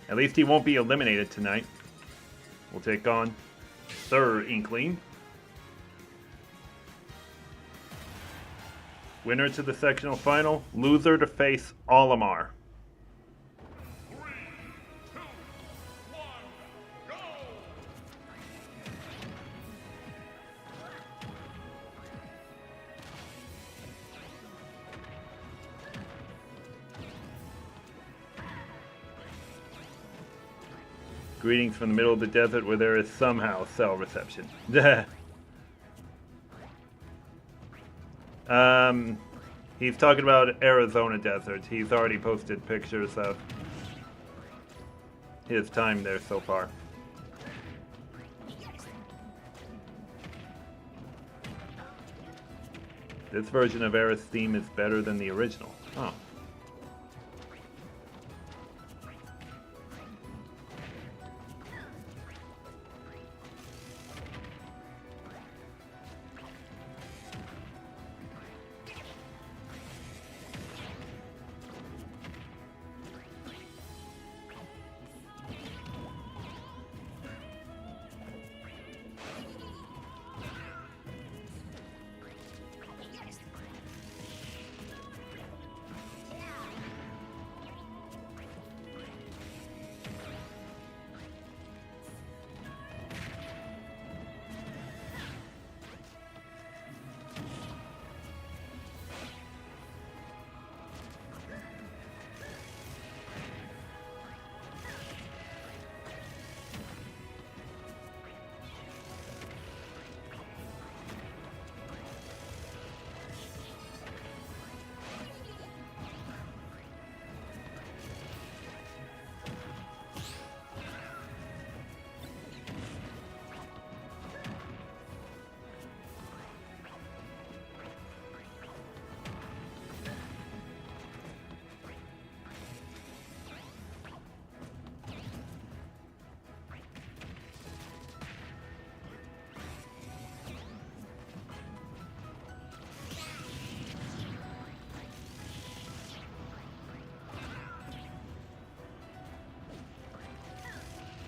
At least he won't be eliminated tonight. We'll take on Sir Inkling. Winner to the sectional final, loser to face Olimar. 3, 2, 1, go! Greetings from the middle of the desert where there is somehow cell reception. He's talking about Arizona desert. He's already posted pictures of his time there so far. This version of Aerith's theme is better than the original. Oh.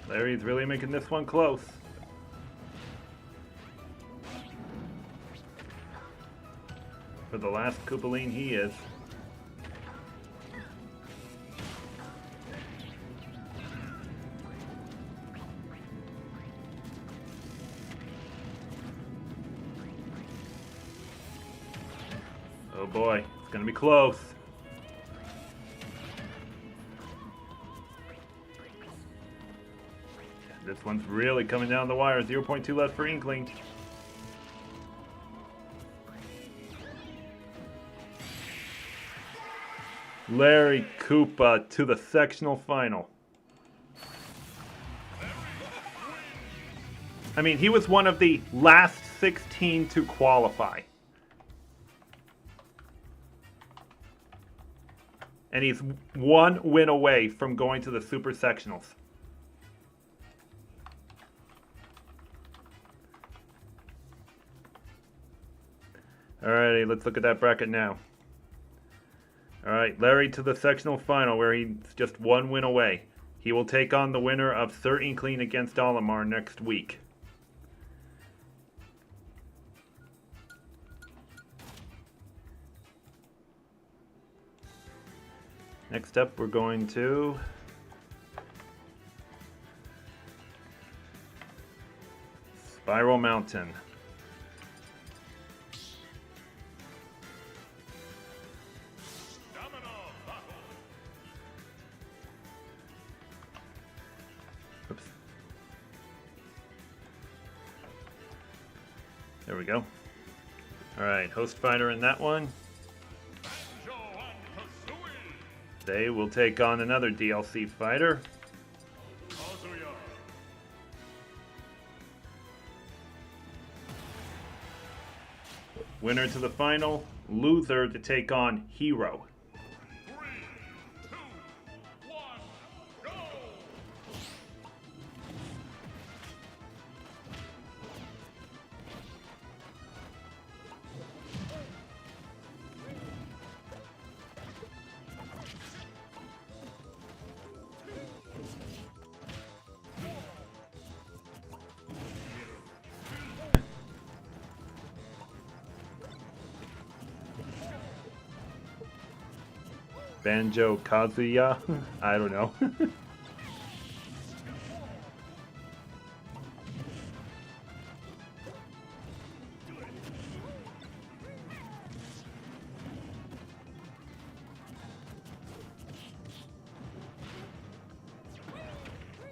Larry's really making this one close. For the last Koopaline, he is. Oh boy, it's gonna be close. This one's really coming down the wire. 0.2 left for Inkling. Larry Koopa to the sectional final. I mean, he was one of the last 16 to qualify. And he's one win away from going to the Super Sectionals. Alrighty, let's look at that bracket now. Alright, Larry to the sectional final where he's just one win away. He will take on the winner of Sir Inkling against Olimar next week. Next up, we're going to Spiral Mountain. Oops. There we go. Alright, host fighter in that one. They will take on another DLC fighter. Winner to the final, loser to take on Hero. 3, 2, 1, go! Banjo Kazuya? I don't know.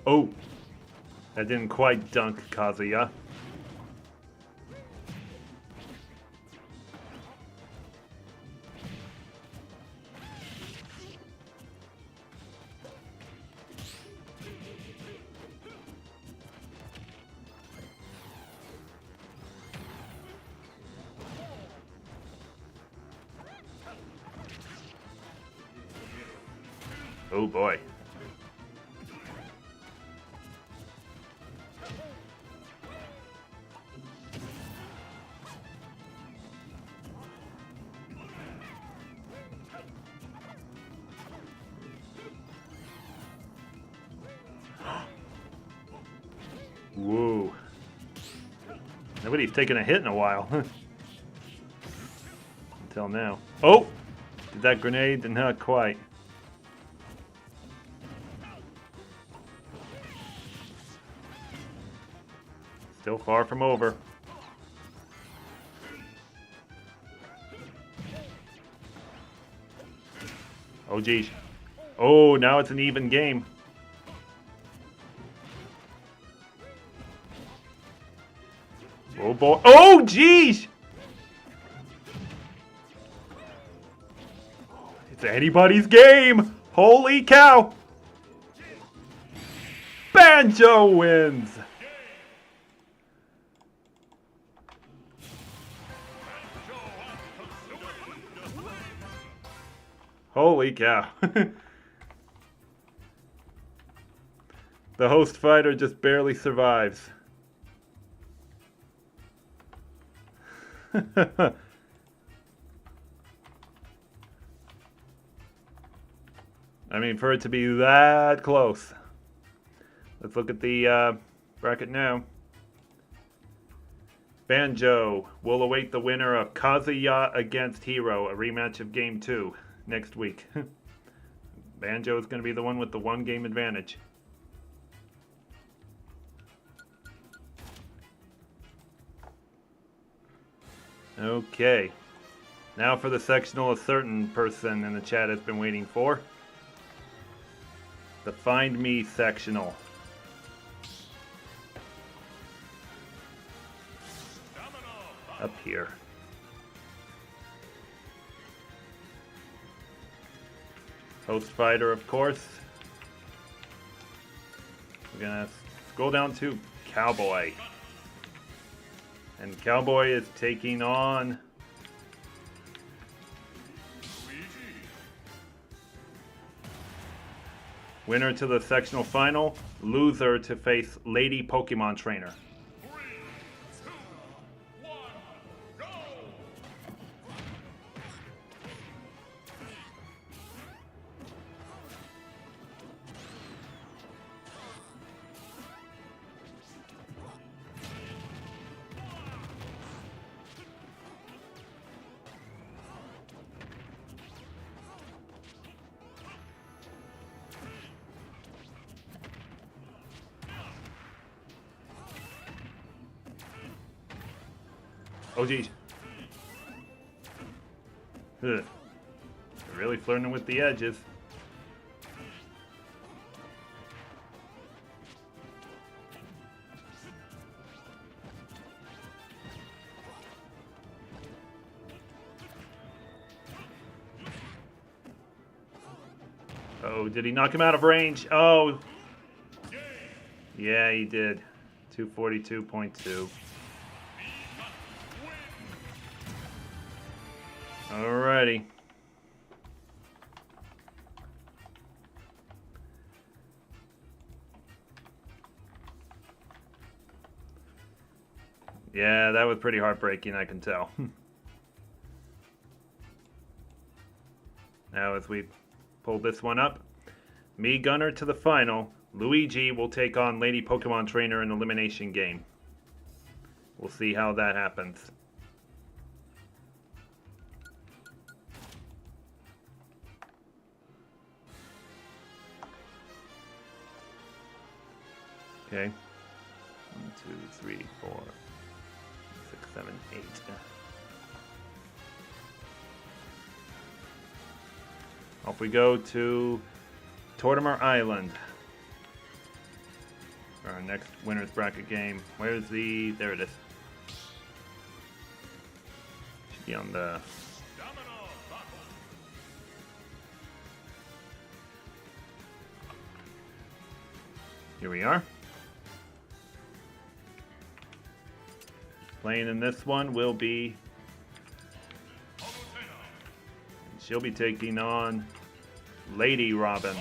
Oh, that didn't quite dunk Kazuya. Oh boy. Whoa. Nobody's taken a hit in a while. Until now. Oh! Did that grenade? Not quite. Still far from over. Oh, geez. Oh, now it's an even game. Oh, boy. Oh, geez! It's anybody's game! Holy cow! Banjo wins! Holy cow. The host fighter just barely survives. I mean, for it to be that close. Let's look at the bracket now. Banjo will await the winner of Kazuya against Hero, a rematch of Game 2 next week. Banjo is going to be the one with the 1 game advantage. Okay. Now for the sectional a certain person in the chat has been waiting for. The Find Me sectional. Up here. Host fighter, of course. We're gonna scroll down to Cowboy. And Cowboy is taking on winner to the sectional final, loser to face Lady Pokemon Trainer. 3, 2, 1, go! Oh geez. Ugh. Really flirting with the edges. Oh, did he knock him out of range? Oh. Yeah, he did. 242.2. Alrighty. Yeah, that was pretty heartbreaking, I can tell. Now as we pull this one up, me Gunner to the final, Luigi will take on Lady Pokemon Trainer in elimination game. We'll see how that happens. Okay. 1, 2, 3, 4, 6, 7, 8. Off we go to Tortimer Island. For our next winner's bracket game. Where's the... There it is. Should be on the... Here we are. Playing in this one will be... She'll be taking on Lady Robin.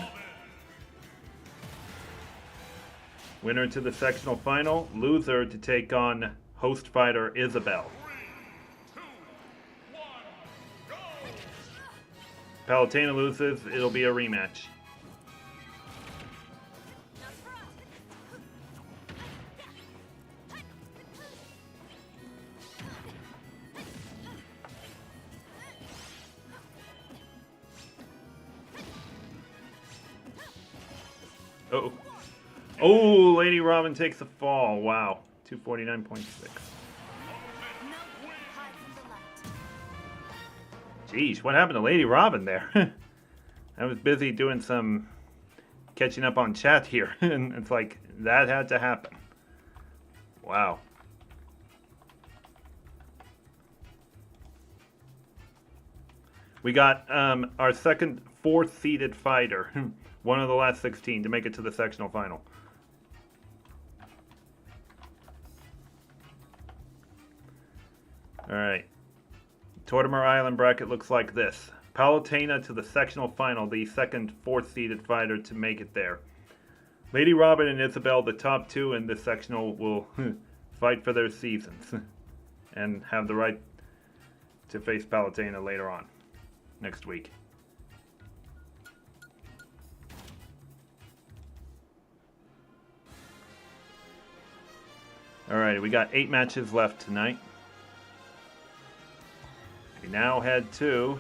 Winner to the sectional final, loser to take on host fighter Isabel. 3, 2, 1, go! Palutena loses, it'll be a rematch. Oh. Oh, Lady Robin takes a fall. Wow. 249.6. Jeez, what happened to Lady Robin there? I was busy doing some catching up on chat here, and it's like, that had to happen. Wow. We got our second, fourth seeded fighter, one of the last 16 to make it to the sectional final. All right. Tortimer Island bracket looks like this. Palutena to the sectional final, the second, fourth seeded fighter to make it there. Lady Robin and Isabel, the top two in this sectional, will fight for their seasons and have the right to face Palutena later on next week. Alright, we got 8 matches left tonight. We now head to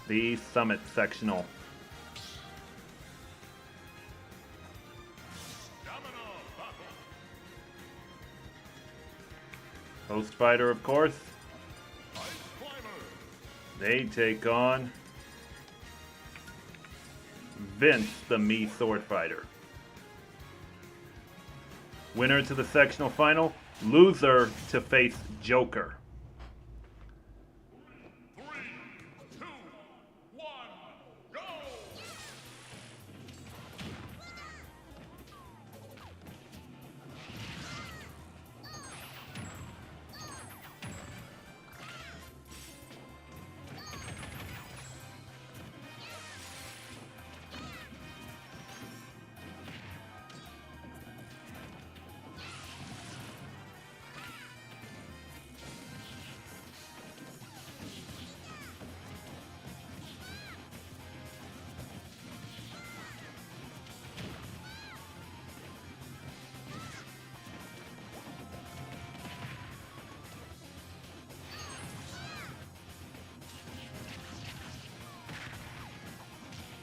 the Summit Sectional. Host fighter, of course. They take on Vince, the Mii Sword Fighter. Winner to the sectional final, loser to face Joker. 3, 2, 1, go!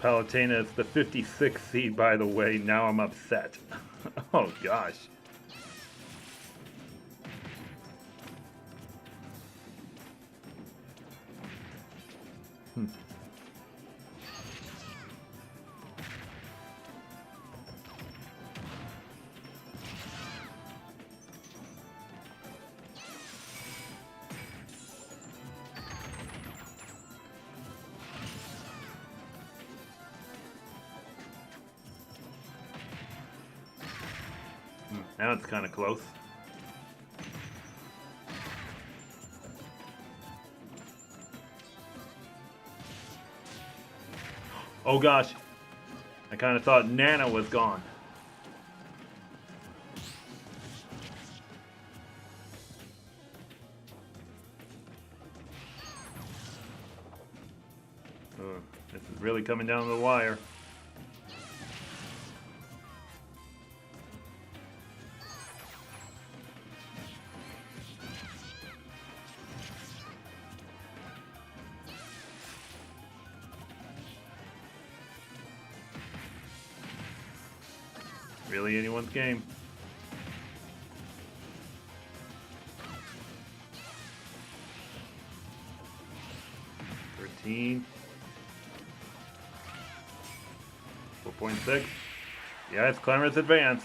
Palutena is the 56th seed, by the way. Now I'm upset. Oh, gosh. Now it's kind of close. Oh gosh, I kind of thought Nana was gone. This is really coming down to the wire. Really anyone's game. $13. 4.6. Yeah, it's Climber's advance.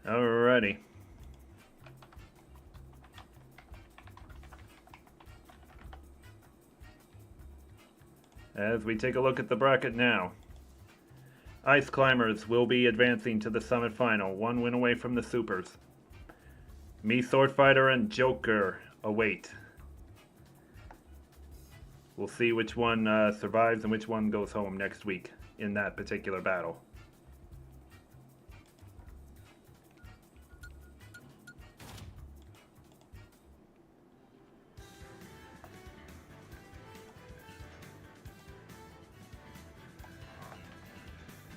Alrighty. As we take a look at the bracket now, Ice Climbers will be advancing to the Summit Final, one win away from the Supers. Me, Swordfighter, and Joker await. We'll see which one survives and which one goes home next week in that particular battle.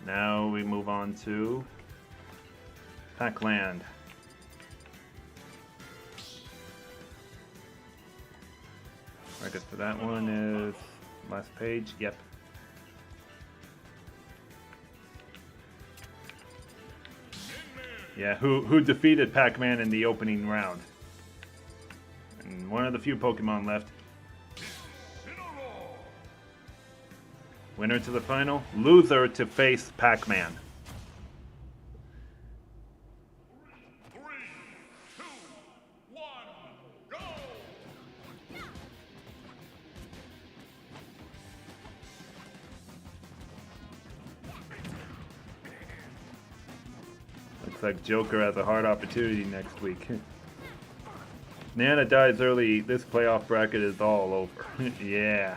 Now we move on to Pac-Land. Bracket for that one is last page. Yep. Yeah, who defeated Pac-Man in the opening round? And one of the few Pokemon left. Winner to the final, loser to face Pac-Man. 3, 2, 1, go! Looks like Joker has a hard opportunity next week. Nana dies early, this playoff bracket is all over. Yeah.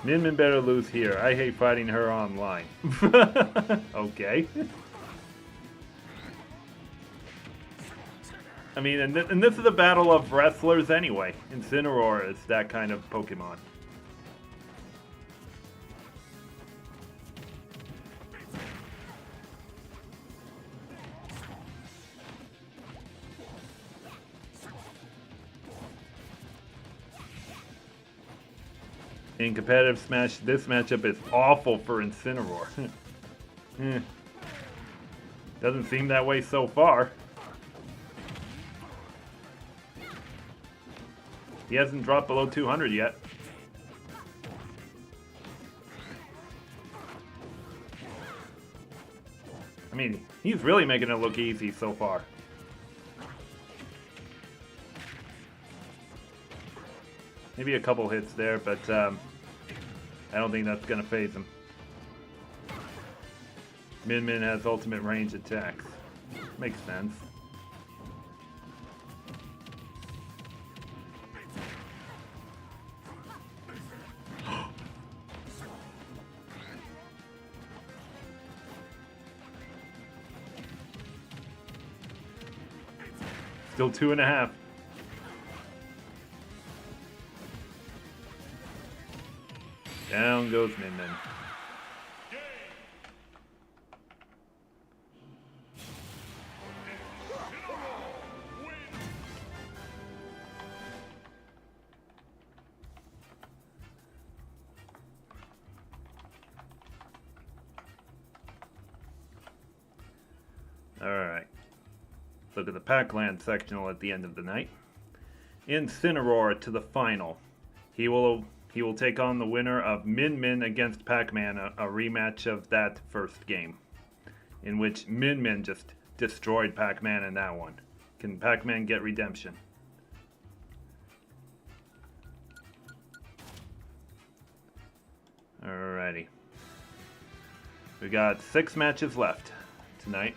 Min better lose here. I hate fighting her online. Okay. I mean, and this is a battle of wrestlers anyway. Incineroar is that kind of Pokemon. In competitive Smash, this matchup is awful for Incineroar. Doesn't seem that way so far. He hasn't dropped below 200 yet. I mean, he's really making it look easy so far. Maybe a couple hits there, but I don't think that's going to phase him. Min has ultimate range attacks. Makes sense. Still 2.5. Down goes Min. Alright. Look at the Pac-Land sectional at the end of the night. Incineroar to the final. He will take on the winner of Min against Pac-Man, a rematch of that first game, in which Min just destroyed Pac-Man in that one. Can Pac-Man get redemption? Alrighty. We got 6 matches left tonight.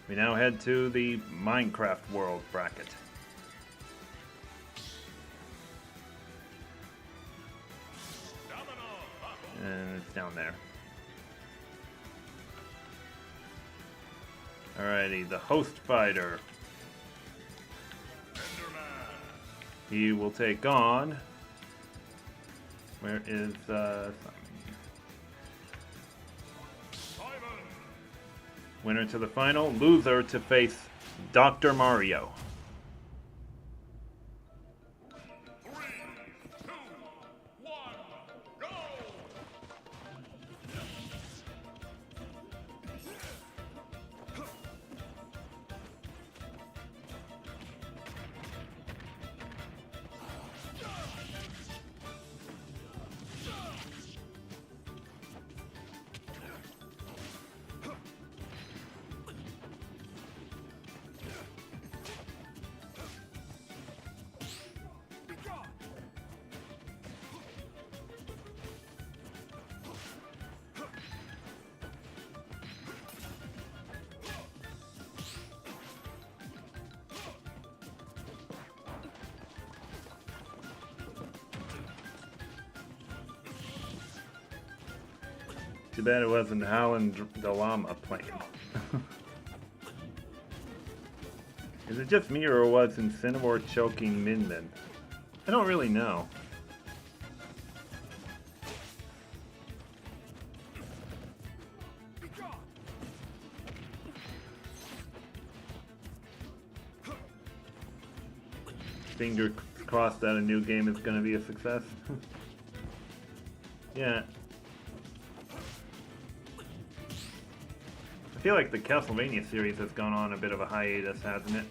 We now head to the Minecraft World bracket. And it's down there. Alrighty, the host fighter. He will take on... Where is... Winner to the final, loser to face Dr. Mario. 3, 2, 1, go! Too bad it wasn't Howland the Llama playing. Is it just me or was Incineroar choking Min Min? I don't really know. Finger crossed that a new game is going to be a success. Yeah. I feel like the Castlevania series has gone on a bit of a hiatus, hasn't it?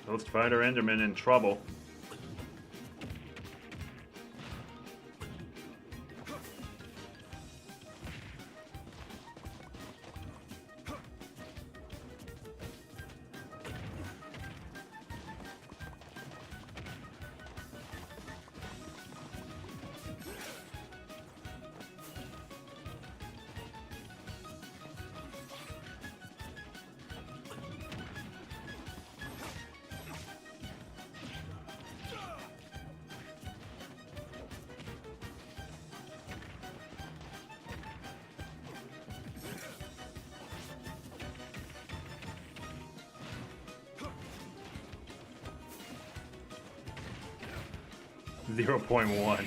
Ghost Fighter Enderman in trouble. Zero 0.1.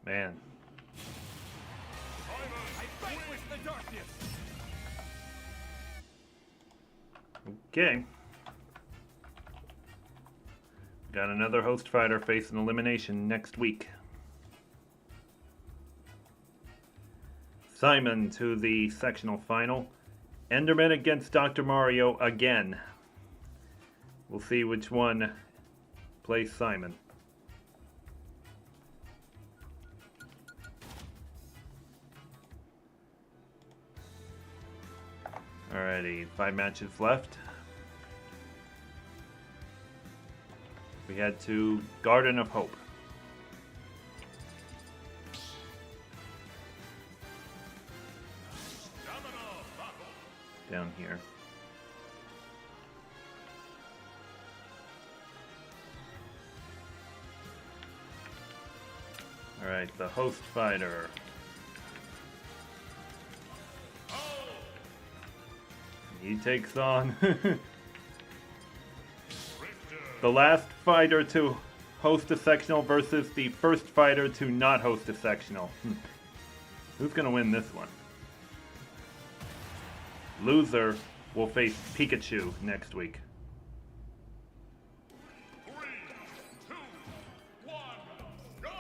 Man. Okay. Got another host fighter facing elimination next week. Simon to the sectional final. Enderman against Dr. Mario again. We'll see which one plays Simon. Alrighty, 5 matches left. We head to Garden of Hope. Down here. Alright, the host fighter. He takes on the last fighter to host a sectional versus the first fighter to not host a sectional. Who's gonna win this one? Loser will face Pikachu next week. 3, 2, 1, go!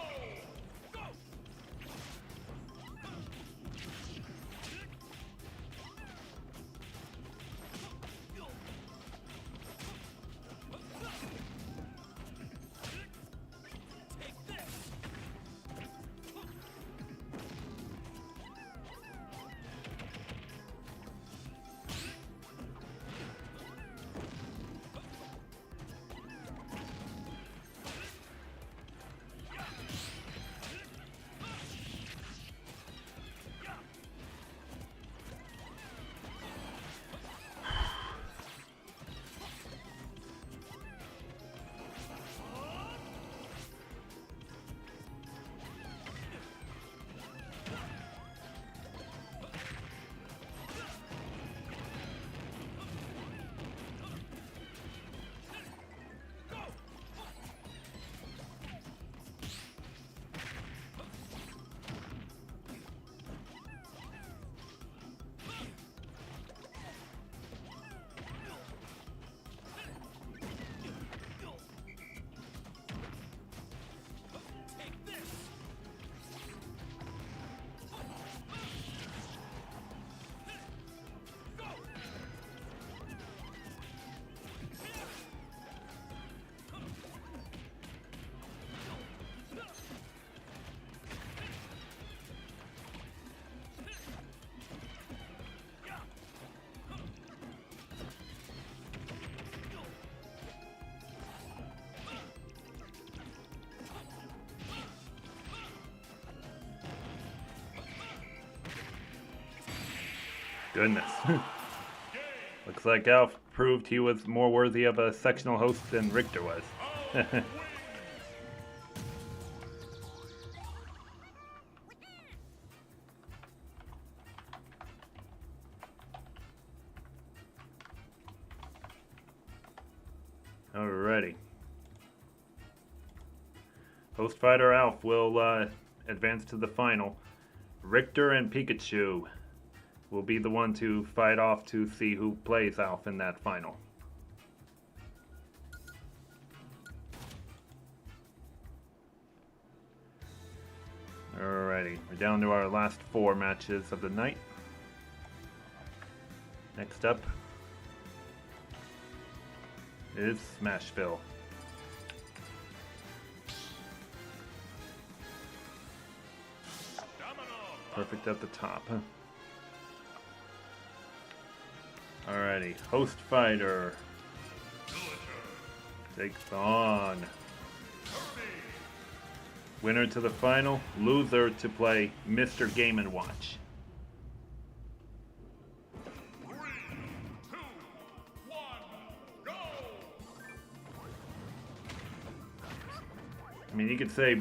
Goodness. Looks like Alf proved he was more worthy of a sectional host than Richter was. Alrighty. Host fighter Alf will advance to the final. Richter and Pikachu will be the one to fight off to see who plays Alf in that final. Alrighty, we're down to our last 4 matches of the night. Next up is Smashville. Perfect at the top. Alrighty, host fighter takes on winner to the final, loser to play Mr. Game & Watch. 3, 2, 1, go! I mean, you could say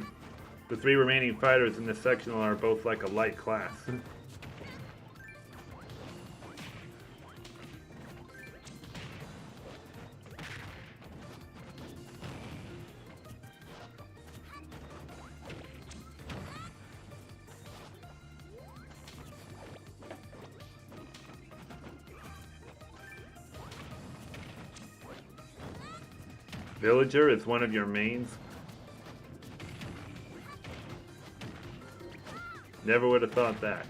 the 3 remaining fighters in this sectional are both like a light class. Villager is one of your mains. Never would have thought that.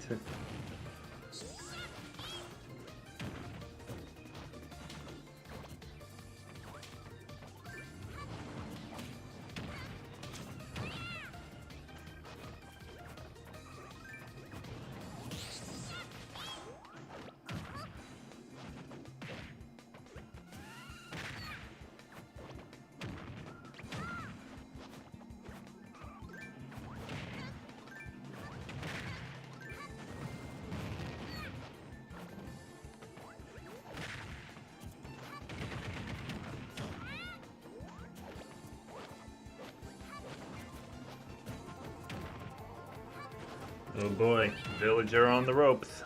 Oh boy, Villager on the ropes.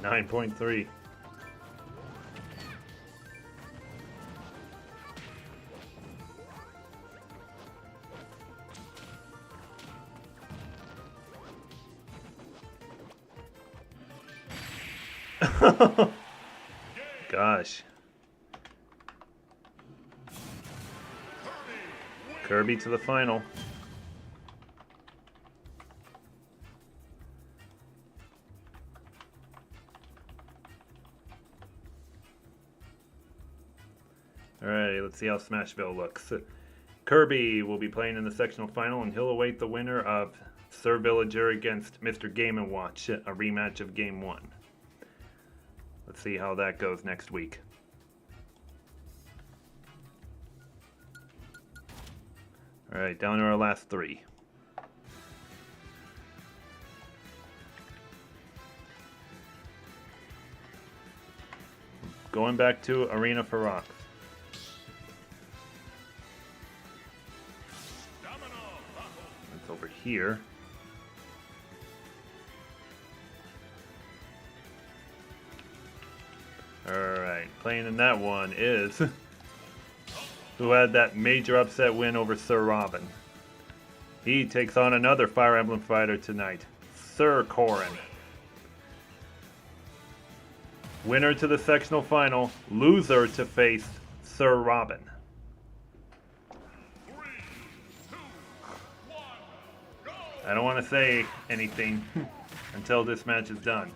$9.3. Gosh. Kirby to the final. Alright, let's see how Smashville looks. Kirby will be playing in the sectional final, and he'll await the winner of Sir Villager against Mr. Game & Watch, a rematch of Game 1. Let's see how that goes next week. Alright, down to our last 3. Going back to Arena for Rocks. That's over here. Alright, playing in that one is who had that major upset win over Sir Robin. He takes on another Fire Emblem fighter tonight, Sir Corrin. Winner to the sectional final, loser to face Sir Robin. 3, 2, 1, go! I don't want to say anything until this match is done.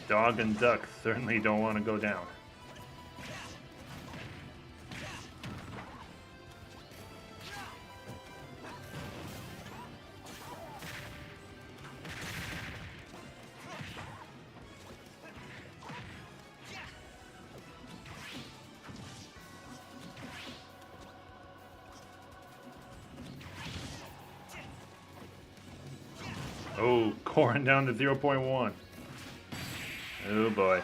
Dog and duck certainly don't want to go down. Oh, Corrin down to 0.1. Oh boy.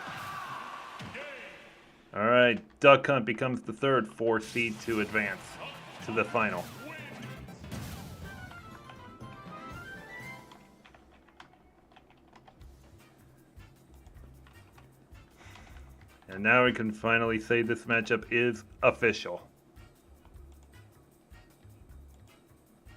Alright, Duck Hunt becomes the third 4 seed to advance to the final. And now we can finally say this matchup is official.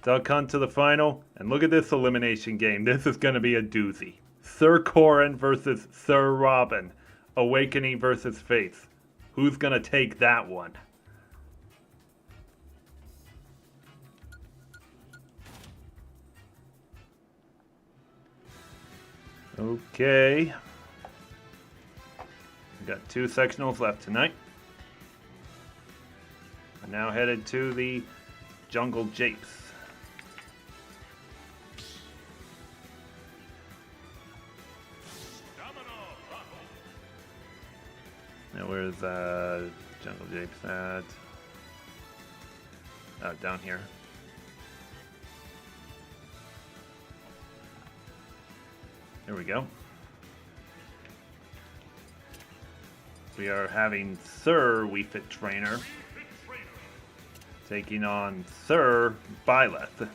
Duck Hunt to the final, and look at this elimination game. This is going to be a doozy. Sir Corrin versus Sir Robin. Awakening versus Faith. Who's going to take that one? Okay. We've got 2 sectionals left tonight. We're now headed to the Jungle Japes. Now where's Jungle Japes at? Oh, down here. Here we go. We are having Sir WeFit Trainer taking on Sir Byleth.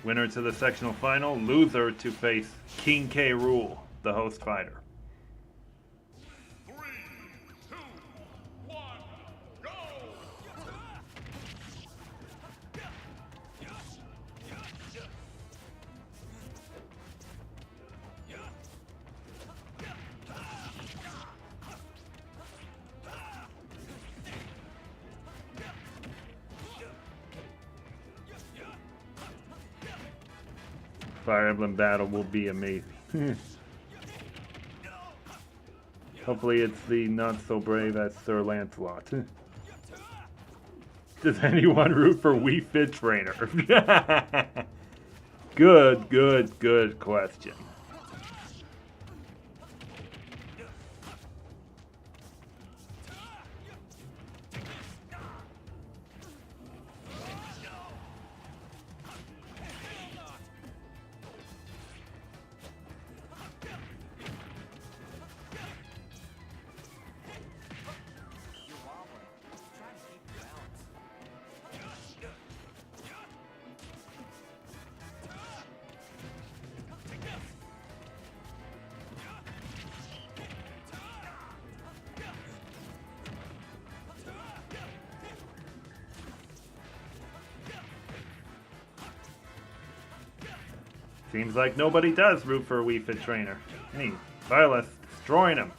Winner to the sectional final, loser to face King K. Rool, the host fighter. 3, 2, 1, go! Fire Emblem battle will be amazing. Hopefully it's the not so brave as Sir Lancelot. Does anyone root for WeFit Trainer? Good question. Seems like nobody does root for a WeFit Trainer. Hey, Byleth destroying him.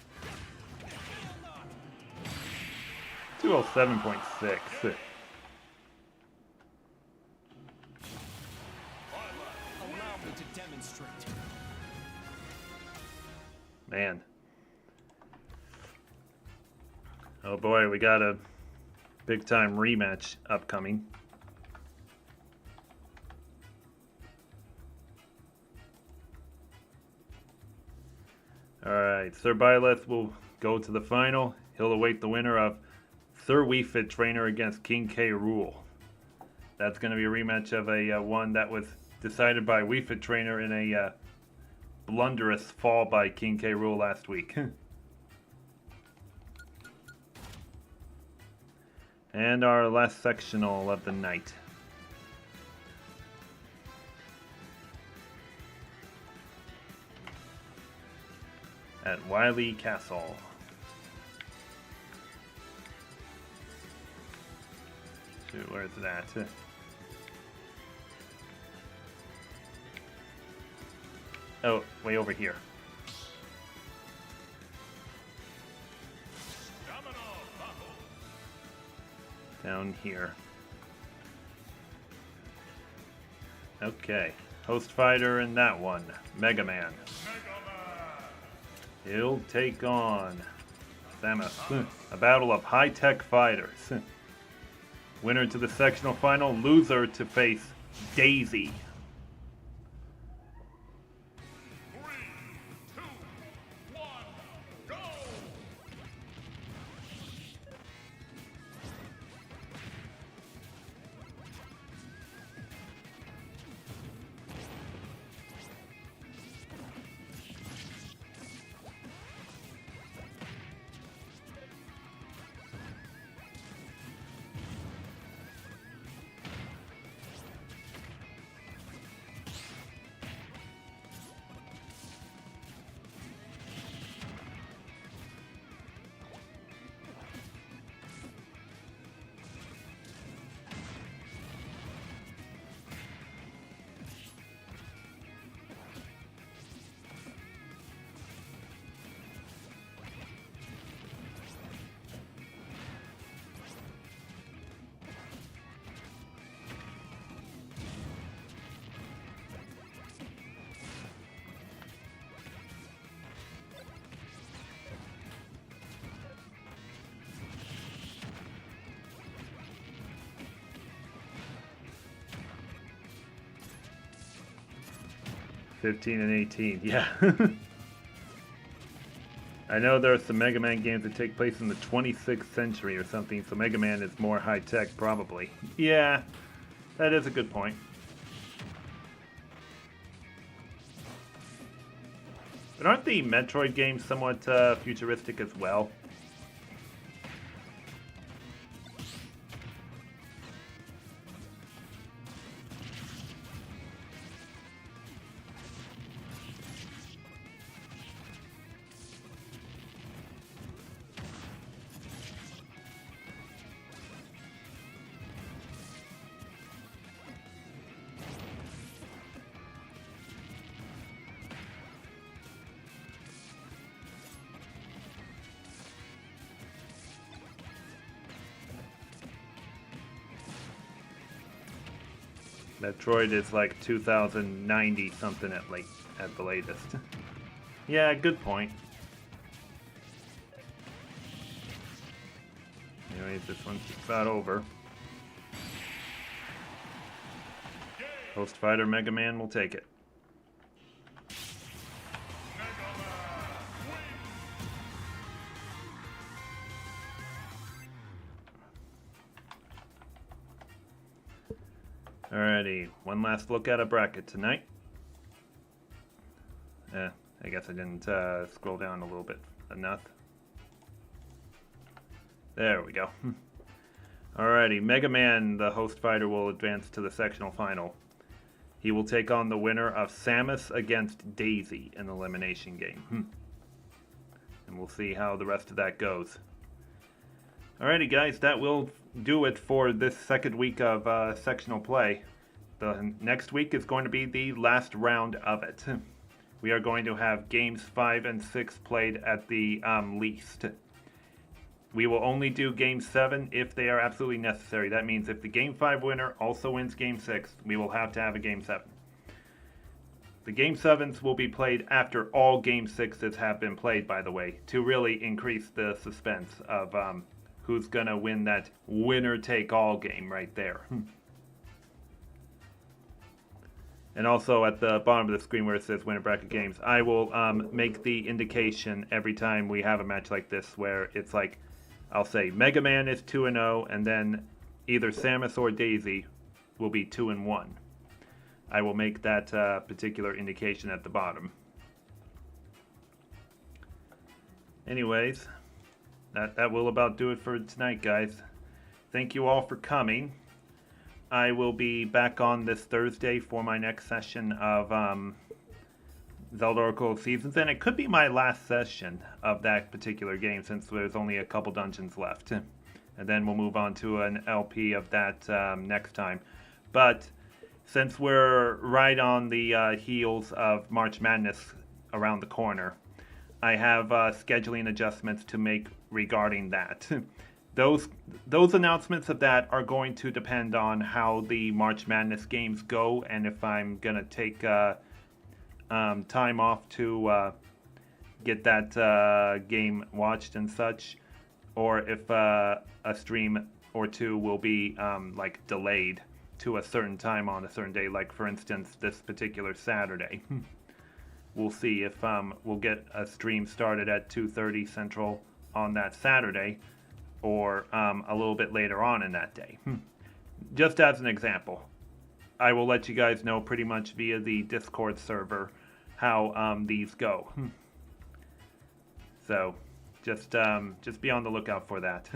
207.6. Allow me to demonstrate. Man. Oh boy, we got a big time rematch upcoming. Alright, Sir Byleth will go to the final. He'll await the winner of Sir WeFit Trainer against King K. Rool. That's going to be a rematch of a one that was decided by WeFit Trainer in a blunderous fall by King K. Rool last week. And our last sectional of the night. At Wily Castle. Shoot, where's that? Oh, way over here. Domino battle. Down here. Okay. Host fighter in that one. Mega Man. He'll take on Samus. A battle of high-tech fighters. Winner to the sectional final, loser to face Daisy. 3, 2, 1, go! 15 and 18, yeah. I know there are some Mega Man games that take place in the 26th century or something, so Mega Man is more high-tech, probably. Yeah, that is a good point. But aren't the Metroid games somewhat futuristic as well? Metroid is like 2090 something at the latest. Yeah, good point. Anyways, this one's just about over. Host fighter Mega Man will take it. Alrighty, one last look at a bracket tonight. I guess I didn't scroll down a little bit enough. There we go. Alrighty, Mega Man, the host fighter, will advance to the sectional final. He will take on the winner of Samus against Daisy in the elimination game. And we'll see how the rest of that goes. Alrighty guys, that will do it for this second week of sectional play. The next week is going to be the last round of it. We are going to have games 5 and 6 played at the least. We will only do game 7 if they are absolutely necessary. That means if the game 5 winner also wins game 6, we will have to have a game 7. The game 7s will be played after all game 6s have been played, by the way, to really increase the suspense of who's going to win that winner-take-all game right there. And also at the bottom of the screen where it says winner bracket games, I will make the indication every time we have a match like this where it's like, I'll say Mega Man is 2-0, and then either Samus or Daisy will be 2-1. I will make that particular indication at the bottom. Anyways, that will about do it for tonight, guys. Thank you all for coming. I will be back on this Thursday for my next session of Zelda Oracle of Seasons, and it could be my last session of that particular game since there's only a couple dungeons left. And then we'll move on to an LP of that next time. But since we're right on the heels of March Madness around the corner, I have scheduling adjustments to make regarding that. those announcements of that are going to depend on how the March Madness games go, and if I'm gonna take time off to get that game watched and such, or if a stream or two will be like delayed to a certain time on a certain day, like for instance this particular Saturday. We'll see if we'll get a stream started at 2:30 Central on that Saturday, or a little bit later on in that day. Just as an example, I will let you guys know pretty much via the Discord server how these go. So just be on the lookout for that.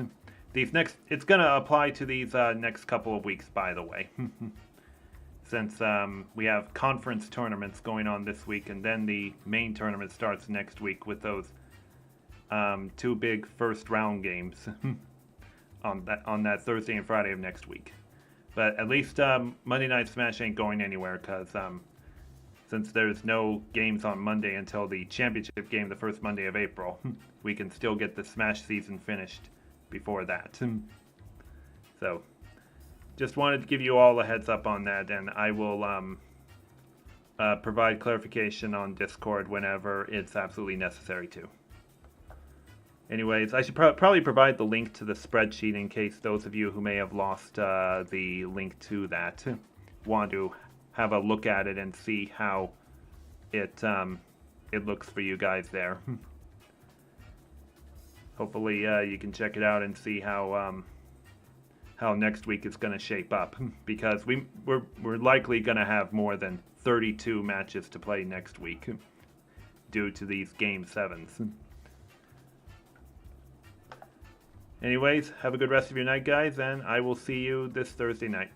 It's gonna apply to these next couple of weeks, by the way. Since we have conference tournaments going on this week, and then the main tournament starts next week with those two big first round games on that Thursday and Friday of next week. But at least Monday Night Smash ain't going anywhere, because since there's no games on Monday until the championship game the first Monday of April, we can still get the Smash season finished before that. So just wanted to give you all a heads up on that, and I will provide clarification on Discord whenever it's absolutely necessary to. Anyways, I should probably provide the link to the spreadsheet in case those of you who may have lost the link to that want to have a look at it and see how it looks for you guys there. Hopefully you can check it out and see how next week is going to shape up, because we're likely going to have more than 32 matches to play next week due to these Game 7s. Anyways, have a good rest of your night, guys, and I will see you this Thursday night.